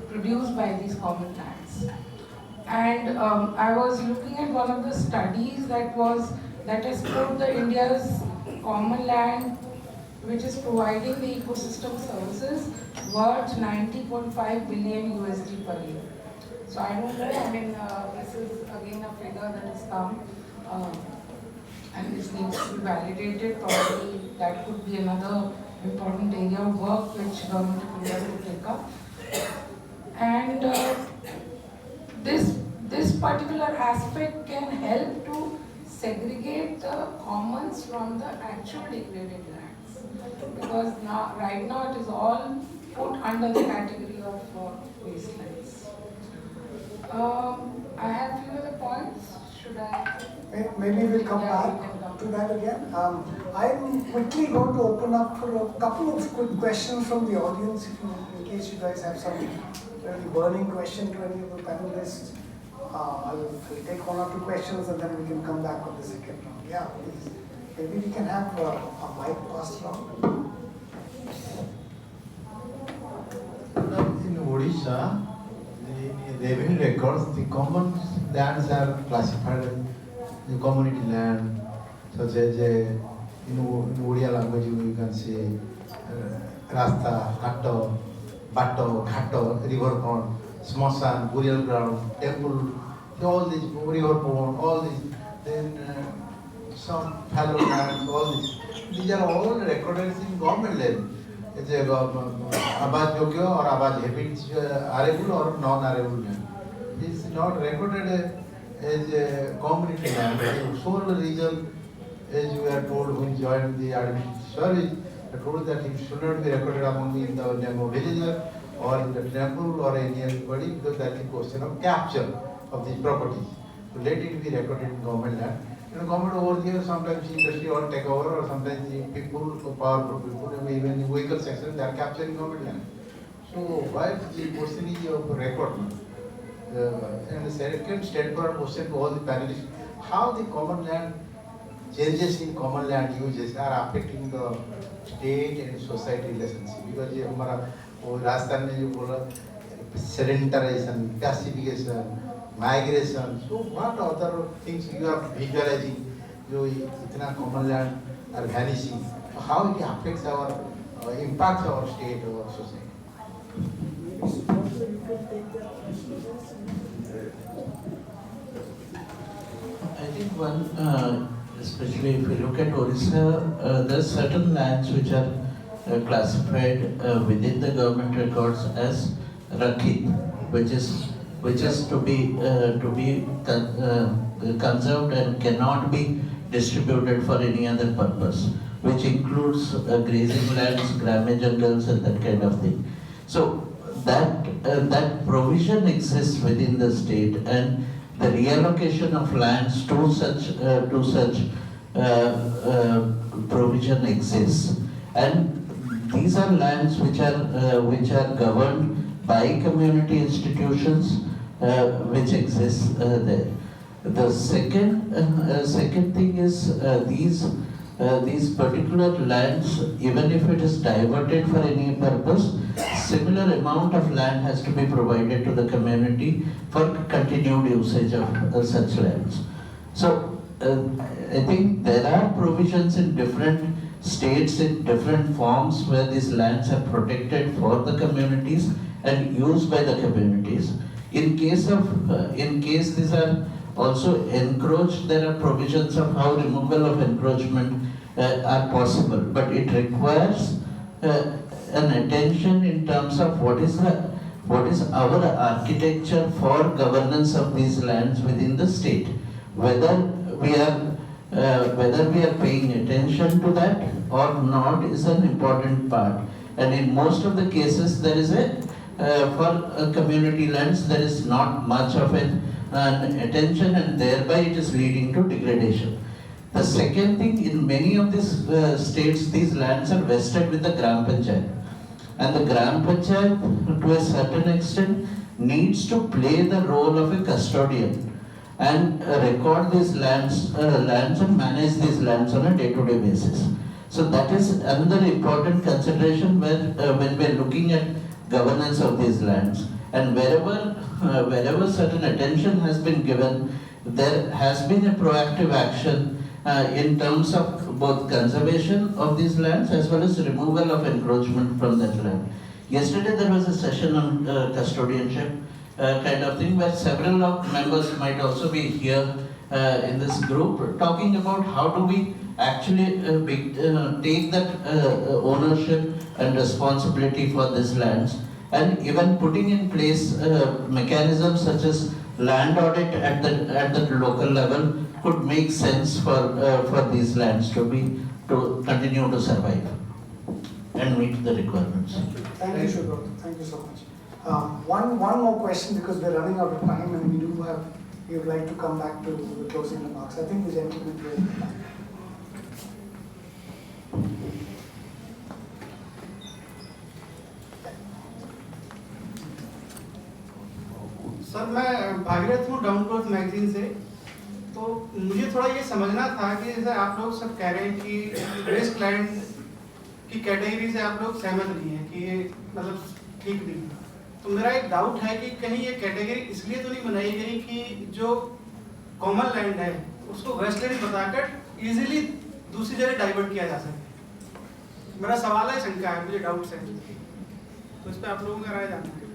produced by these common lands. And I was looking at one of the studies that has put the India's common land, which is providing the ecosystem services, worth 90.5 billion USD per year. So I don't know, this is again a figure that has come, and this needs to be validated. Probably that could be another important area of work which Government of India will take up. And this particular aspect can help to segregate the commons from the actual degraded lands, because right now it is all put under the category of wastelands. I have few other points. Should I? Maybe we'll come Yeah, back. we can come to that again. I'm quickly going to open up for a couple of quick questions from the audience, in case you guys have some really burning question to any of the panelists. I'll take one or two questions and then we can come back on the second round. Yeah, please. Maybe we can have a mic passed around. In Odisha, the revenue records, the common lands are classified as the community land, such as in Odia language you can say Rasta, Hato, Bato, Ghato, river pond, Smosan, burial ground, temple, all these river pond, all these, then some fallow lands, all these. These are all recorded in government land. It's a Abad Yogya or Abad Habits arable or non-arable land. It's not recorded as a community land. The sole reason, as you are told when you joined the administrative service, I told that it should not be recorded among in the name of villager or in the temple or anybody, because that is a question of capture of these properties. So let it be recorded in government land. Government over there, sometimes industry or take over, or sometimes the people, powerful people, even in vehicle section, they are capturing government land. So why the question is of record? And the second straightforward question to all the panelists: how the common land changes in common land uses are affecting the state and society relationship? Because ये हमारा वो राजस्थान में जो बोला sedentarization, pacification, migration. So what other things you are visualizing? जो इतना common land are vanishing. So how it affects our impacts our state or society? I think one, especially if you look at Orissa, there are certain lands which are classified within the government records as Rakit, which is to be conserved and cannot be distributed for any other purpose, which includes grazing lands, grammar jungles, and that kind of thing. So that provision exists within the state, and the reallocation of lands to such provision exists, and these are lands which are governed by community institutions which exist there. The second thing is these particular lands, even if it is diverted for any purpose, similar amount of land has to be provided to the community for continued usage of such lands. So I think there are provisions in different states in different forms where these lands are protected for the communities and used by the communities. In case these are also encroached, there are provisions of how removal of encroachment are possible, but it requires an attention in terms of what is our architecture for governance of these lands within the state, whether we are paying attention to that or not is an important part. And in most of the cases, there is for community lands, there is not much of an attention, and thereby it is leading to degradation. The second thing, in many of these states, these lands are vested with the Gram Panchayat. And the Gram Panchayat, to a certain extent, needs to play the role of a custodian and record these lands and manage these lands on a day-to-day basis. So that is another important consideration when we are looking at governance of these lands. And wherever certain attention has been given, there has been a proactive action in terms of both conservation of these lands as well as removal of encroachment from that land. Yesterday there was a session on custodianship kind of thing where several of members might also be here in this group talking about how do we actually take that ownership and responsibility for these lands, and even putting in place mechanisms such as land audit at the local level could make sense for these lands to continue to survive and meet the requirements. Thank you, Shubhra. Thank you so much. One more question, because we're running out of time and we would like to come back to the closing remarks. I think the gentleman will. Sir मैं भागीरथ हूँ down to earth magazine से। तो मुझे थोड़ा ये समझना था कि जैसे आप लोग सब कह रहे हैं कि वेस्ट लैंड की कैटेगरी से आप लोग सहमत नहीं हैं कि ये मतलब ठीक नहीं है, तो मेरा एक डाउट है कि कहीं ये कैटेगरी इसलिए तो नहीं बनाई गई कि जो कॉमन लैंड है उसको वेस्ट लैंड बताकर इजीली दूसरी जगह डाइवर्ट किया जा सके। मेरा सवाल है, शंका है, मुझे डाउट्स है, तो इस पर आप लोगों का राय जानना है।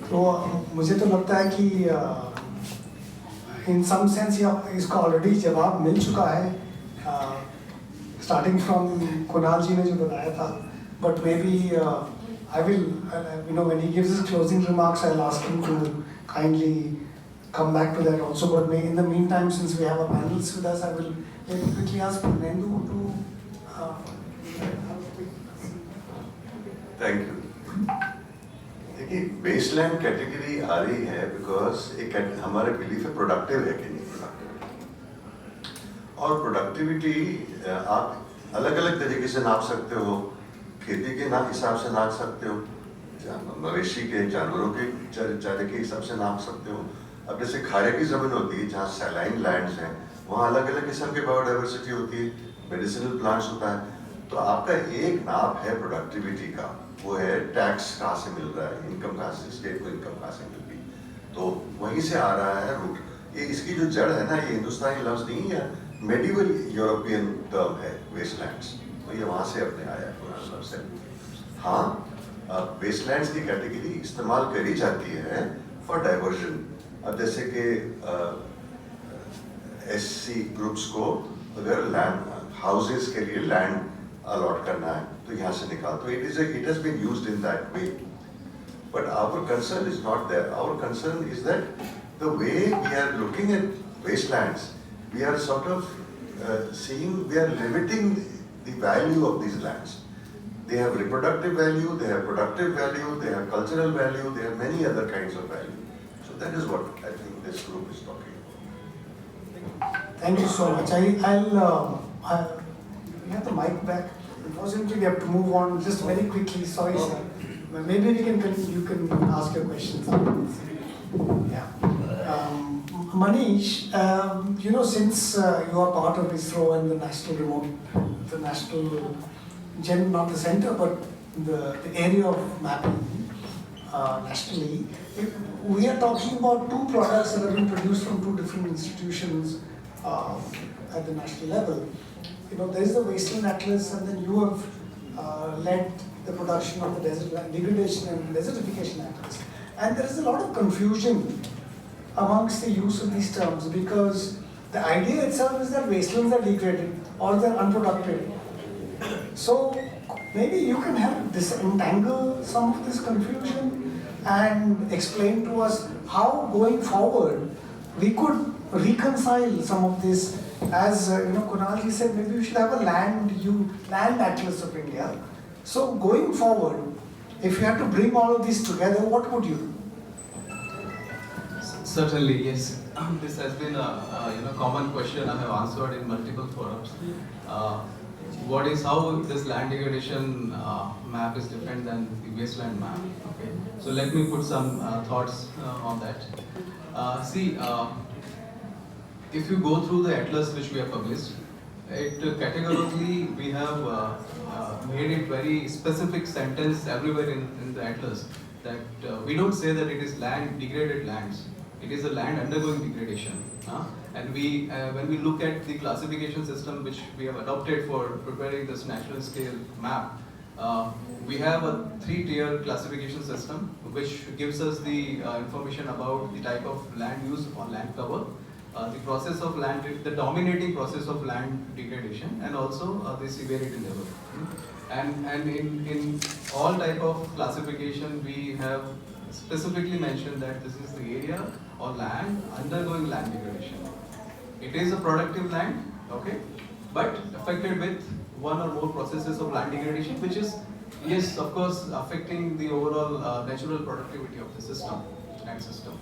तो मुझे तो लगता है कि इन सम सेंस इसका ऑलरेडी जवाब मिल चुका है, स्टार्टिंग फ्रॉम कुणाल जी ने जो बताया था, but maybe I will when he gives his closing remarks I will ask him to kindly come back to that also, but in the meantime, since we have a panelist with us, I will maybe quickly ask Nendu to thank you. देखिए Westland category आ रही है because एक हमारे belief है productive है कि नहीं productive, और प्रोडक्टिविटी आप अलग अलग तरीके से नाप सकते हो, खेती के हिसाब से नाप सकते हो, मवेशी के जानवरों के चारे के हिसाब से नाप सकते हो। अब जैसे खारे की जमीन होती है जहाँ सैलाइन लैंड्स हैं, वहाँ अलग अलग किस्म की बायोडाइवर्सिटी होती है, मेडिसिनल प्लांट्स होता है। तो आपका एक नाप है प्रोडक्टिविटी का, वो है टैक्स कहाँ से मिल रहा है, इनकम कहाँ से, स्टेट को इनकम कहाँ से मिल रही, तो वहीं से आ रहा है रूट। ये इसकी जो जड़ है ना, ये हिंदुस्तानी लफ्ज नहीं है, मेडिवल यूरोपियन टर्म है वेस्टलैंड्स, तो ये वहाँ से अपने आया पुराना लफ्ज है। हाँ, वेस्टलैंड्स की कैटेगरी इस्तेमाल करी जाती है फॉर डाइवर्जन। अब जैसे कि SC ग्रुप्स को अगर लैंड हाउसेस के लिए लैंड अलॉट करना है तो यहाँ से निकाल, तो it has been used in that way, but our concern is not there. Our concern is that the way we are looking at wastelands, we are sort of seeing, we are limiting the value of these lands. They have reproductive value, they have productive value, they have cultural value, they have many other kinds of value. So that is what I think this group is talking about. Thank you so much. We have the mic back. Unfortunately, we have to move on just very quickly. Sorry, sir. Maybe you can ask your questions. Yeah. Manish, since you are part of ISRO and the national not the center, but the area of mapping nationally, we are talking about two products that have been produced from two different institutions at the national level. There is the Wasteland Atlas, and then you have led the production of the desert degradation and desertification atlas. And there is a lot of confusion amongst the use of these terms, because the idea itself is that wastelands are degraded or they're unproductive. So maybe you can help disentangle some of this confusion and explain to us how going forward we could reconcile some of this. As Kunal ji said, maybe we should have a land atlas of India. So going forward, if you had to bring all of these together, what would you do? Certainly, yes. This has been a common question I have answered in multiple forums. How this land degradation map is different than the wasteland map. Okay, so let me put some thoughts on that. If you go through the atlas which we have published, it categorically we have made it very specific sentence everywhere in the atlas that we don't say that it is degraded lands. It is a land undergoing degradation. And when we look at the classification system which we have adopted for preparing this national scale map, we have a 3-tier classification system which gives us the information about the type of land use or land cover, the process of the dominating process of land degradation, and also the severity level. And in all type of classification we have specifically mentioned that this is the area or land undergoing land degradation. It is a productive land, okay, but affected with one or more processes of land degradation, which is, yes, of course, affecting the overall natural productivity of the system, land system.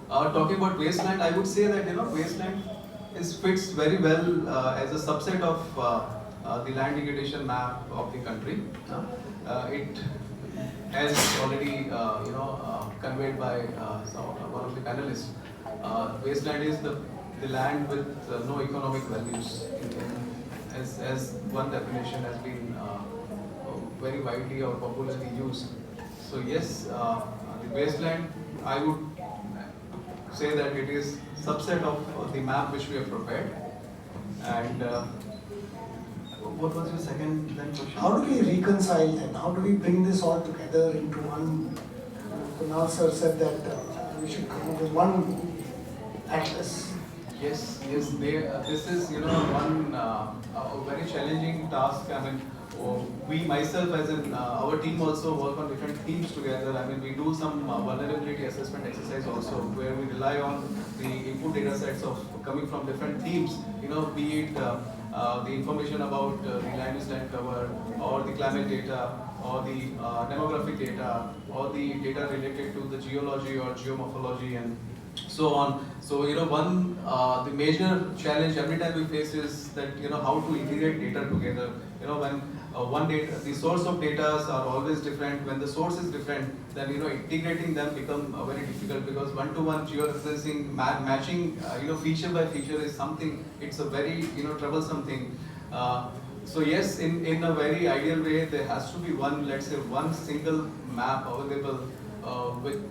Talking about wasteland, I would say that wasteland fits very well as a subset of the land degradation map of the country. as already conveyed by one of the panelists, wasteland is the land with no economic values, as one definition has been very widely or popularly used. So yes, the wasteland, I would say that it is subset of the map which we have prepared. And what was your second then question? How do we reconcile them? How do we bring this all together into one? Kunal sir said that we should come up with one atlas. Yes, this is one a very challenging task. I mean, we myself as in our team also work on different themes together. I mean, we do some vulnerability assessment exercise also, where we rely on the input data sets of coming from different themes. Be it the information about the land use land cover, or the climate data, or the demographic data, or the data related to the geology or geomorphology and so on. So the major challenge every time we face is that how to integrate data together. When the source of data are always different. When the source is different, then integrating them become very difficult, because one-to-one georeferencing matching feature by feature is something. It's a very troublesome thing. So yes, in a very ideal way, there has to be one single map available with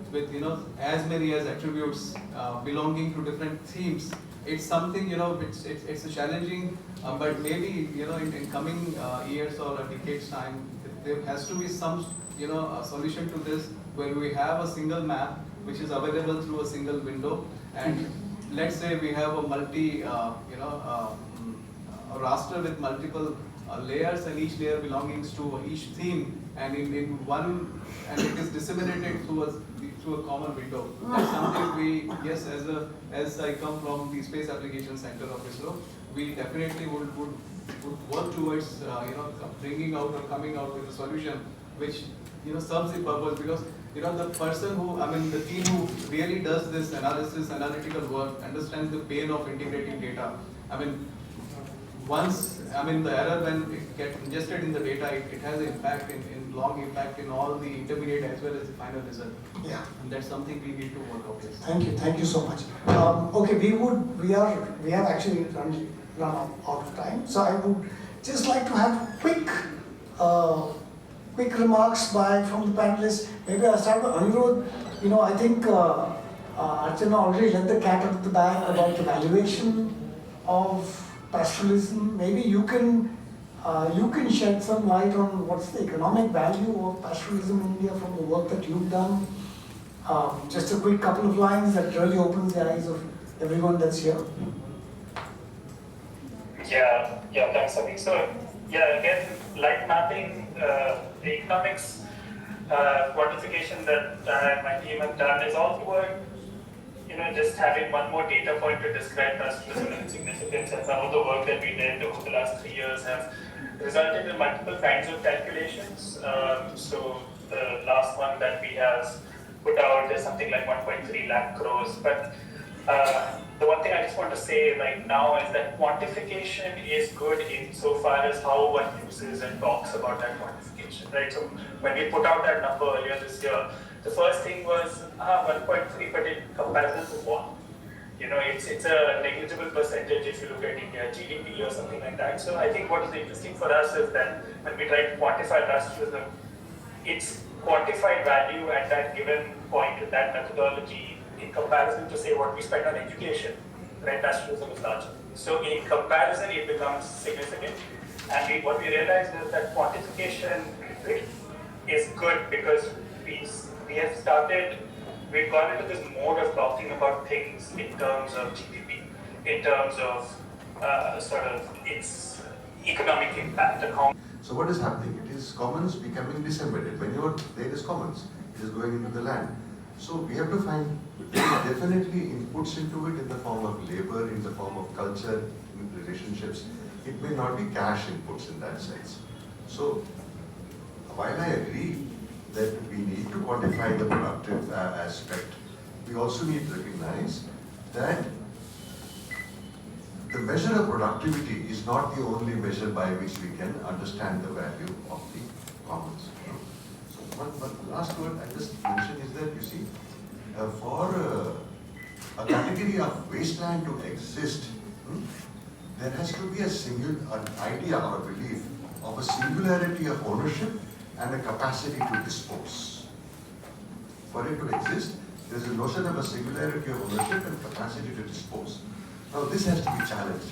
as many as attributes belonging to different themes. It's something it's a challenging, but maybe in coming years or a decade's time, there has to be some a solution to this, where we have a single map which is available through a single window, and let's say we have a a raster with multiple layers, and each layer belongs to each theme, and in one, and it is disseminated through a common window. That's something as I come from the Space Application Center of ISRO, we definitely would work towards bringing out or coming out with a solution which serves the purpose, because the person the team who really does this analytical work understands the pain of integrating data. Once the error, when it gets ingested in the data, it has an impact long impact in all the intermediate as well as the final result. Yeah. And that's something we need to work out. Yes. Thank you so much. Okay, we have actually run out of time, so I would just like to have quick remarks from the panelists. Maybe I'll start with Anirudh. I think Archana already let the cat out of the bag about the valuation of pastoralism. Maybe you can shed some light on what's the economic value of pastoralism in India from the work that you've done. Just a quick couple of lines that really opens the eyes of everyone that's here. Yeah, thanks, Abhi. So, again, light mapping, the economics quantification that my team have done is all toward just having one more data point to describe pastoralism and significance, and some of the work that we did over the last 3 years have resulted in multiple kinds of calculations. So the last one that we have put out is something like 1.3 lakh crores. But the one thing I just want to say right now is that quantification is good insofar as how one uses and talks about that quantification, right? So when we put out that number earlier this year, the first thing was 1.3, but in comparison to what? It's a negligible percentage if you look at India GDP or something like that. So I think what is interesting for us is that when we try to quantify pastoralism, it's quantified value at that given point in that methodology in comparison to say what we spend on education, right? Pastoralism is larger. So in comparison, it becomes significant. And what we realized is that quantification is good because we've gone into this mode of talking about things in terms of GDP, in terms of sort of its economic impact and how. So what is happening? It is commons becoming disseminated. Whenever there is commons, it is going into the land. So we have to find definitely inputs into it in the form of labor, in the form of culture, in relationships. It may not be cash inputs in that sense. So while I agree that we need to quantify the productive aspect, we also need to recognize that the measure of productivity is not the only measure by which we can understand the value of the commons. So one last word I just mention is that, you see, for a category of wasteland to exist, there has to be an idea or a belief of a singularity of ownership and a capacity to dispose. For it to exist, there is a notion of a singularity of ownership and capacity to dispose. Now this has to be challenged.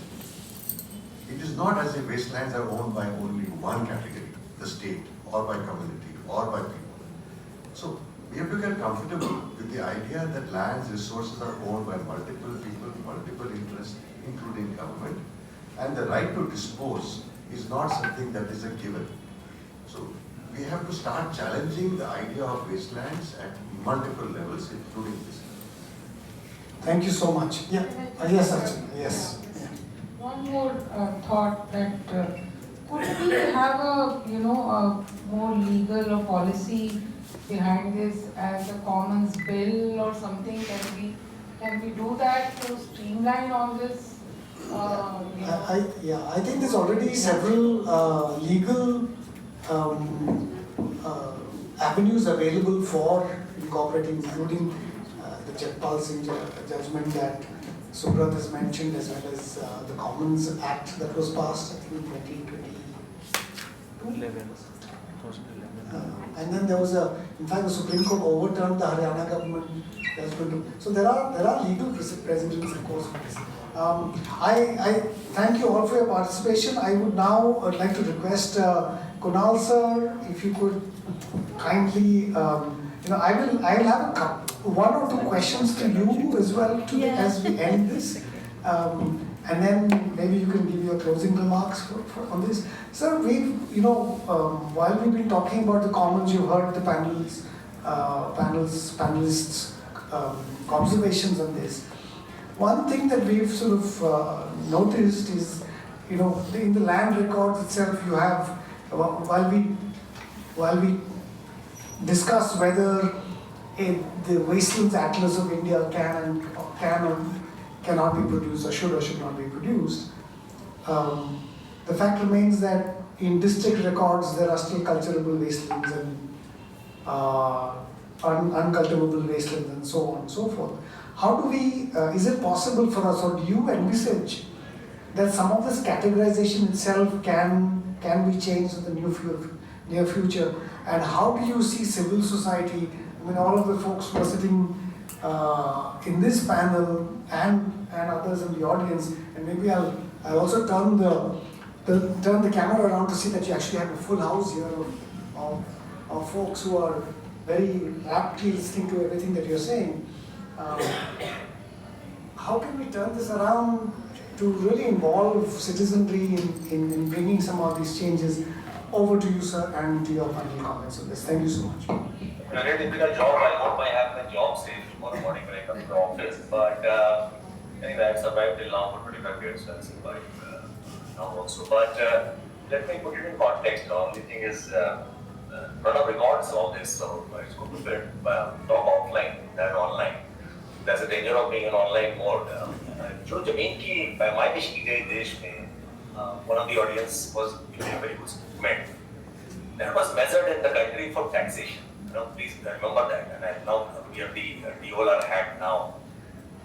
It is not as if wastelands are owned by only one category, the state, or by community, or by people. So we have to get comfortable with the idea that lands, resources are owned by multiple people, multiple interests, including government, and the right to dispose is not something that is a given. So we have to start challenging the idea of wastelands at multiple levels, including this. Thank you so much. Yeah. Yes, Archana. Yes. One more thought that could we have a a more legal or policy behind this as a commons bill or something? Can we do that to streamline all this? I think there's already several legal avenues available for incorporating, including the Jagpal Singh judgment that Subrat has mentioned, as well as the Commons Act that was passed, I think, in 2011. And then there was in fact, the Supreme Court overturned the Haryana government judgment. So there are legal precedents, of course, for this. I thank you all for your participation. I would now like to request Kunal sir, if you could kindly, I will have one or two questions to you as well as we end this, and then maybe you can give your closing remarks on this. Sir, while we've been talking about the commons, you heard the panelists' observations on this. One thing that we've sort of noticed is, in the land records itself, you have, while we discuss whether the Wastelands Atlas of India can or cannot be produced, or should not be produced, the fact remains that in district records there are still cultivable wastelands and uncultivable wastelands and so on and so forth. How do we, is it possible for us, or do you envisage that some of this categorization itself can be changed in the near future? And how do you see civil society, all of the folks who are sitting in this panel and others in the audience, and maybe I'll also turn the camera around to see that you actually have a full house here of folks who are very raptly listening to everything that you're saying. How can we turn this around to really involve citizenry in bringing some of these changes? Over to you, sir, and to your final comments on this. Thank you so much. A very difficult job. I hope I have my job safe tomorrow morning when I come to the office. But anyway, I've survived till now for 25 years, so I'll survive now also. But let me put it in context. The only thing is, Pranav records all this, so it's good to talk offline than online. There's a danger of being in online mode. जो जमीन की पैमाइश की गई देश में, one of the audience was giving a very good statement. That was measured in the country for taxation. Please remember that. And now we have the DOLR hat now.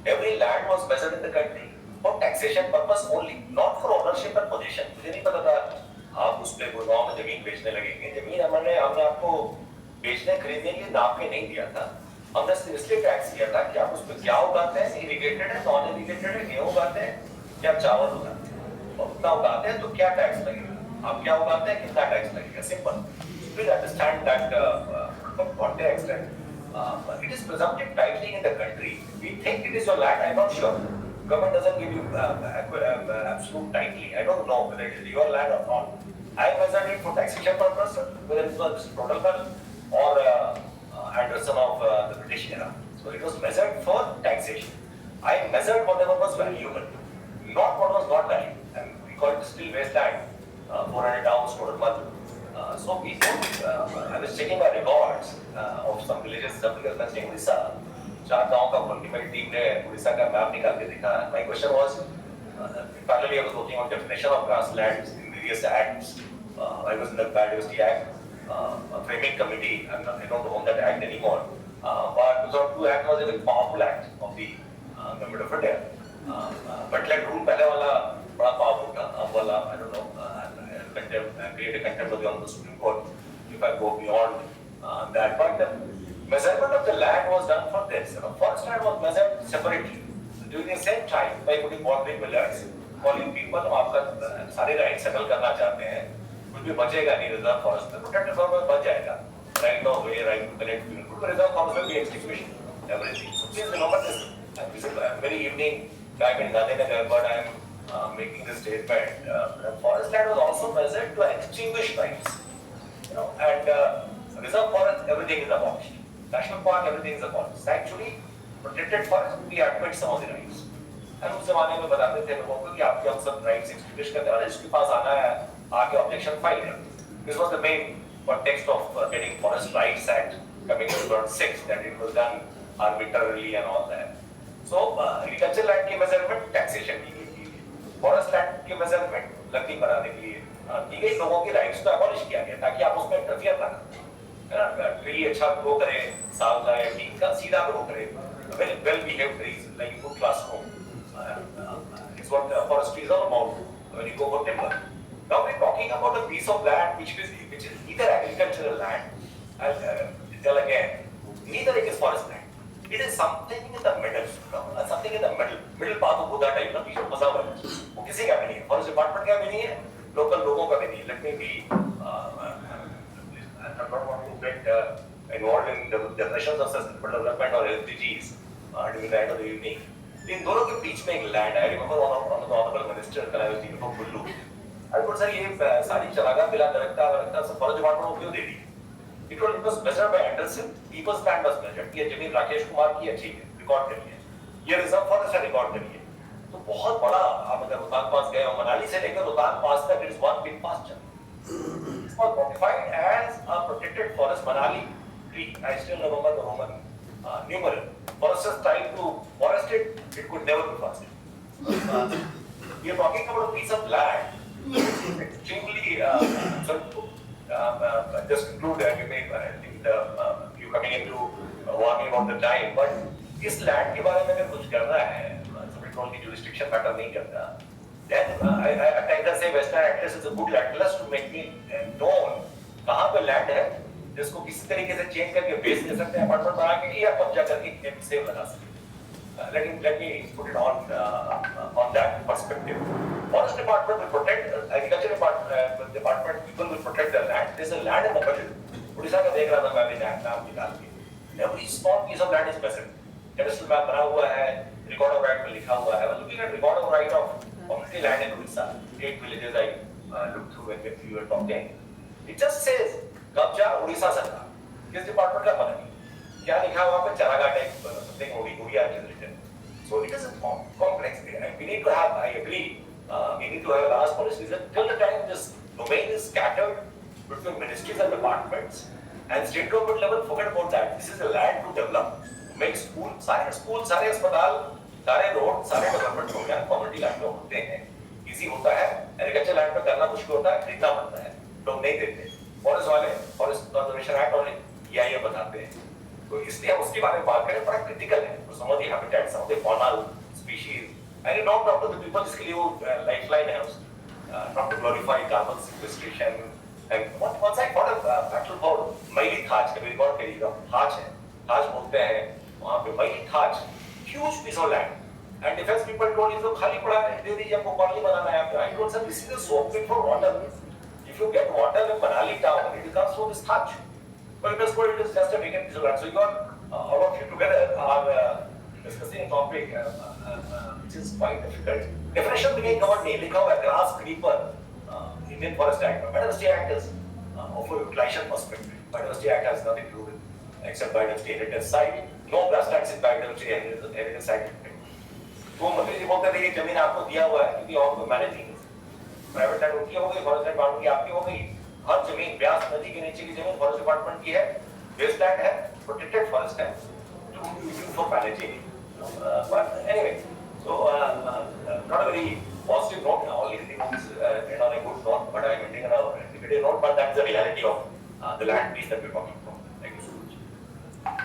Every land was measured in the country for taxation purpose only, not for ownership and possession. मुझे नहीं पता था आप उस पे गुड़गांव में जमीन बेचने लगेंगे. जमीन हमने आपको बेचने खरीदने के लिए नाप के नहीं दिया था. हमने इसलिए टैक्स किया था कि आप उस पर क्या उगाते हैं, इरिगेटेड है, नॉन इरिगेटेड है, गेहूं उगाते हैं, क्या चावल उगाते हैं, और उतना उगाते हैं तो क्या टैक्स लगेगा, आप क्या उगाते हैं कितना टैक्स लगेगा, simple. Please understand that context, and it is presumptive titling in the country. We think it is your land. I'm not sure. Government doesn't give you absolute titling. I don't know whether it is your land or not. I measured it for taxation purpose, whether it was protocol or Anderson of the British era. So it was measured for taxation. I measured whatever was valuable, not what was not valuable. And we call it still wasteland, 400 ounce total. So we don't, I was checking my records of some villages, because मैं saying Odisha, 4 गाँव का multiple team ने Odisha का map निकाल के दिखा. My question was, parallelly I was working on definition of grasslands in various acts. I was in the Biodiversity Act. a framing committee. I don't own that act anymore. But 2002 Act was a very powerful act of the Government of India. But like rule पहले वाला बड़ा powerful था, अब वाला I don't know, create a contempt of the Honorable Supreme Court if I go beyond that. But the measurement of the land was done for this. Forest land was measured separately. During the same time, by putting boundary pillars, calling people हम आपका सारे rights settle करना चाहते हैं, कुछ भी बचेगा नहीं reserve forest में, protected forest में बच जाएगा. Right of way, right to collect fuel, but reserve forest will be extinguished, everything. So please remember this. This is a very evening time in Gandhinagar, but I am making this statement. Forest land was also measured to extinguish rights, and reserve forest, everything is abolished. National park, everything is abolished. Sanctuary, protected forest, we admit some of the rights. And उस जमाने में बताते थे लोगों को कि आपके हम सब rights extinguish करते हैं और इसके पास आना है, आके objection file करो. This was the main context of getting Forest Rights Act coming in 2006, that it was done arbitrarily and all that. So agricultural land की measurement taxation की गई, forest land की measurement लकड़ी बनाने के लिए की गई, लोगों की rights को abolish किया गया ताकि आप उसमें interfere ना करें. ट्री अच्छा ग्रो करे, साल का या टीन का सीधा ग्रो करे, well behaved trees like a good classroom. It's what forestry is all about when you go for timber. Now we're talking about a piece of land which is either agricultural land, I'll tell again, neither it is forest land. It is something in the middle, something in the middle path of Buddha type, बीच में फंसा हुआ है. वो किसी का भी नहीं है, forest department का भी नहीं है, local लोगों का भी नहीं है. Let me be, I don't want to get involved in the definitions of sustainable development or SDGs during the end of the evening. इन दोनों के बीच में एक land, I remember one of the honorable minister when I was thinking from Kullu. I would say ये सारी चरागाह बिला दरख्ता forest department को क्यों दे दी? It was measured by Anderson. People's land was measured. ये जमीन राकेश कुमार की अच्छी है, रिकॉर्ड करिए. ये रिजर्व फॉरेस्ट है, रिकॉर्ड करिए. तो बहुत बड़ा, आप अगर रोहतांग पास गए हो, मनाली से लेकर रोहतांग पास तक, it is one big pasture. It was notified as a protected forest. Manali tree. I still remember the Roman numeral. Foresters tried to forest it. It could never be forested. We are talking about a piece of land. Extremely just include you may think you coming into warning about the time, but इस land के बारे में अगर कुछ करना है, Supreme Court की jurisdiction matter नहीं करता, then I can say Western Atlas is a good atlas to make me known कहाँ पे land है, जिसको किसी तरीके से change करके base दे सकते हैं, apartment बना के या कब्जा करके save लगा सकते हैं. Let me put it on that perspective. Forest department will protect, agriculture department people will protect the land. There's a land in the middle. Orissa का देख रहा था मैं अभी नाम निकाल के. Every small piece of land is present. Cadastral map बना हुआ है, record of right में लिखा हुआ है. Looking at record of right of community land in Odisha, 8 villages I looked through when we were talking. It just says कब्जा उड़ीसा सरकार. किस डिपार्टमेंट का पता नहीं. क्या लिखा हुआ पे चरागाह type something Odia is written. So it is a complex thing. We need to have, I agree, we need to have a large policy that till the time this domain is scattered between ministries and departments and state government level, forget about that. This is a land to develop, make school, सारे अस्पताल, सारे road, सारे development program community land में होते हैं. Easy होता है, agriculture land पे करना मुश्किल होता है, खरीदना पड़ता है, लोग नहीं देते. Forest वाले, Forest Conservation Act वाले ये बताते हैं. तो इसलिए हम उसके बारे में बात करें, बड़ा क्रिटिकल है. तो some of the habitats, some of the faunal species, and not talk to the people जिसके लिए वो lifeline है, not to glorify carbon sequestration. And once I got a battle for मैली थाच, कभी रिकॉर्ड करिएगा, थाच है, थाच बोलते हैं, वहाँ पे मैली Thach, huge piece of land. And defense people told you तो खाली पड़ा है, दे दीजिए हमको कॉलोनी बनाना है. I told them this is a swamp pit for water. If you get water in Manali town, it comes through this thatch. But it is just a vacant piece of land. So you are all of you together are discussing a topic which is quite difficult. Definition भी नहीं covered नहीं लिखा हुआ है grass creeper Indian Forest Act. Biodiversity Act is of a utilization perspective. Biodiversity Act has nothing to do with except biodiversity heritage site. No grasslands in biodiversity heritage site. तो मंत्री जी बोलते थे कि जमीन आपको दिया हुआ है क्योंकि और मैनेजिंग प्राइवेट लैंड उनकी हो गई, फॉरेस्ट डिपार्टमेंट की आपकी हो गई. हर जमीन ब्यास नदी के नीचे की जमीन फॉरेस्ट डिपार्टमेंट की है, वेस्टलैंड है, प्रोटेक्टेड फॉरेस्ट है, to use for managing. But anyway, so not a very positive note. All these things end on a good note, but I'm ending on a negative note. But that's the reality of the land piece that we're talking about. Thank you so much.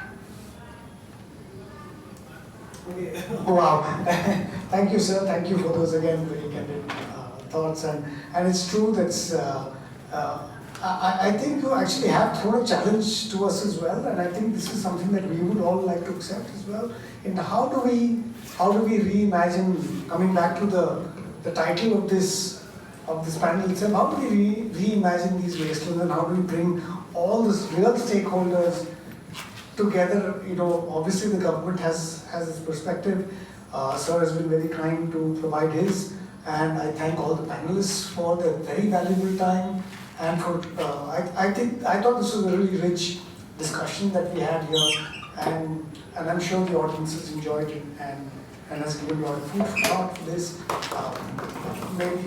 Okay. Wow. Thank you, sir. Thank you for those again very candid thoughts. And it's true that's. I think you actually have thrown a challenge to us as well, and I think this is something that we would all like to accept as well. In how do we reimagine? Coming back to the title of this panel itself, how do we reimagine these wastelands, and how do we bring all the real stakeholders together? You know, obviously the government has its perspective. Sir has been very kind to provide his, and I thank all the panelists for their very valuable time. And for I thought this was a really rich discussion that we had here, and I'm sure the audience has enjoyed it and has given you all food for thought for this. Maybe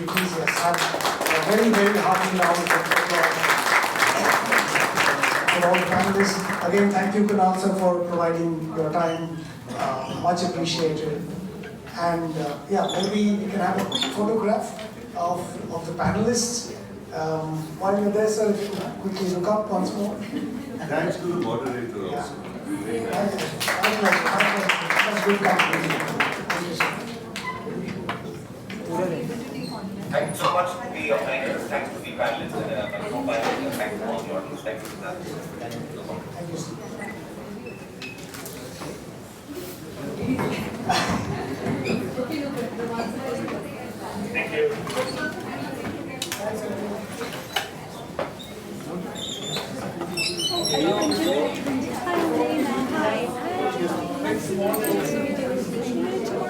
please have a very hearty round of applause for all the panelists. Again, thank you, Kunal sir, for providing your time. Much appreciated. And yeah, maybe we can have a quick photograph of the panelists. While you're there, sir, if you could quickly look up once more. Thanks to the moderator also. Very nice. My pleasure. That's good company. Thank you so much. Thank you so much to the organizers, thanks to the panelists, and co-panelists, thanks to all the audience. Thank you so much. Thank you, sir. Thank you.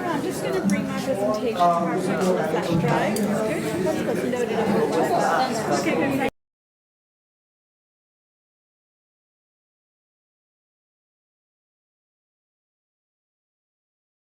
I'm just going to bring my presentation to our flash drive.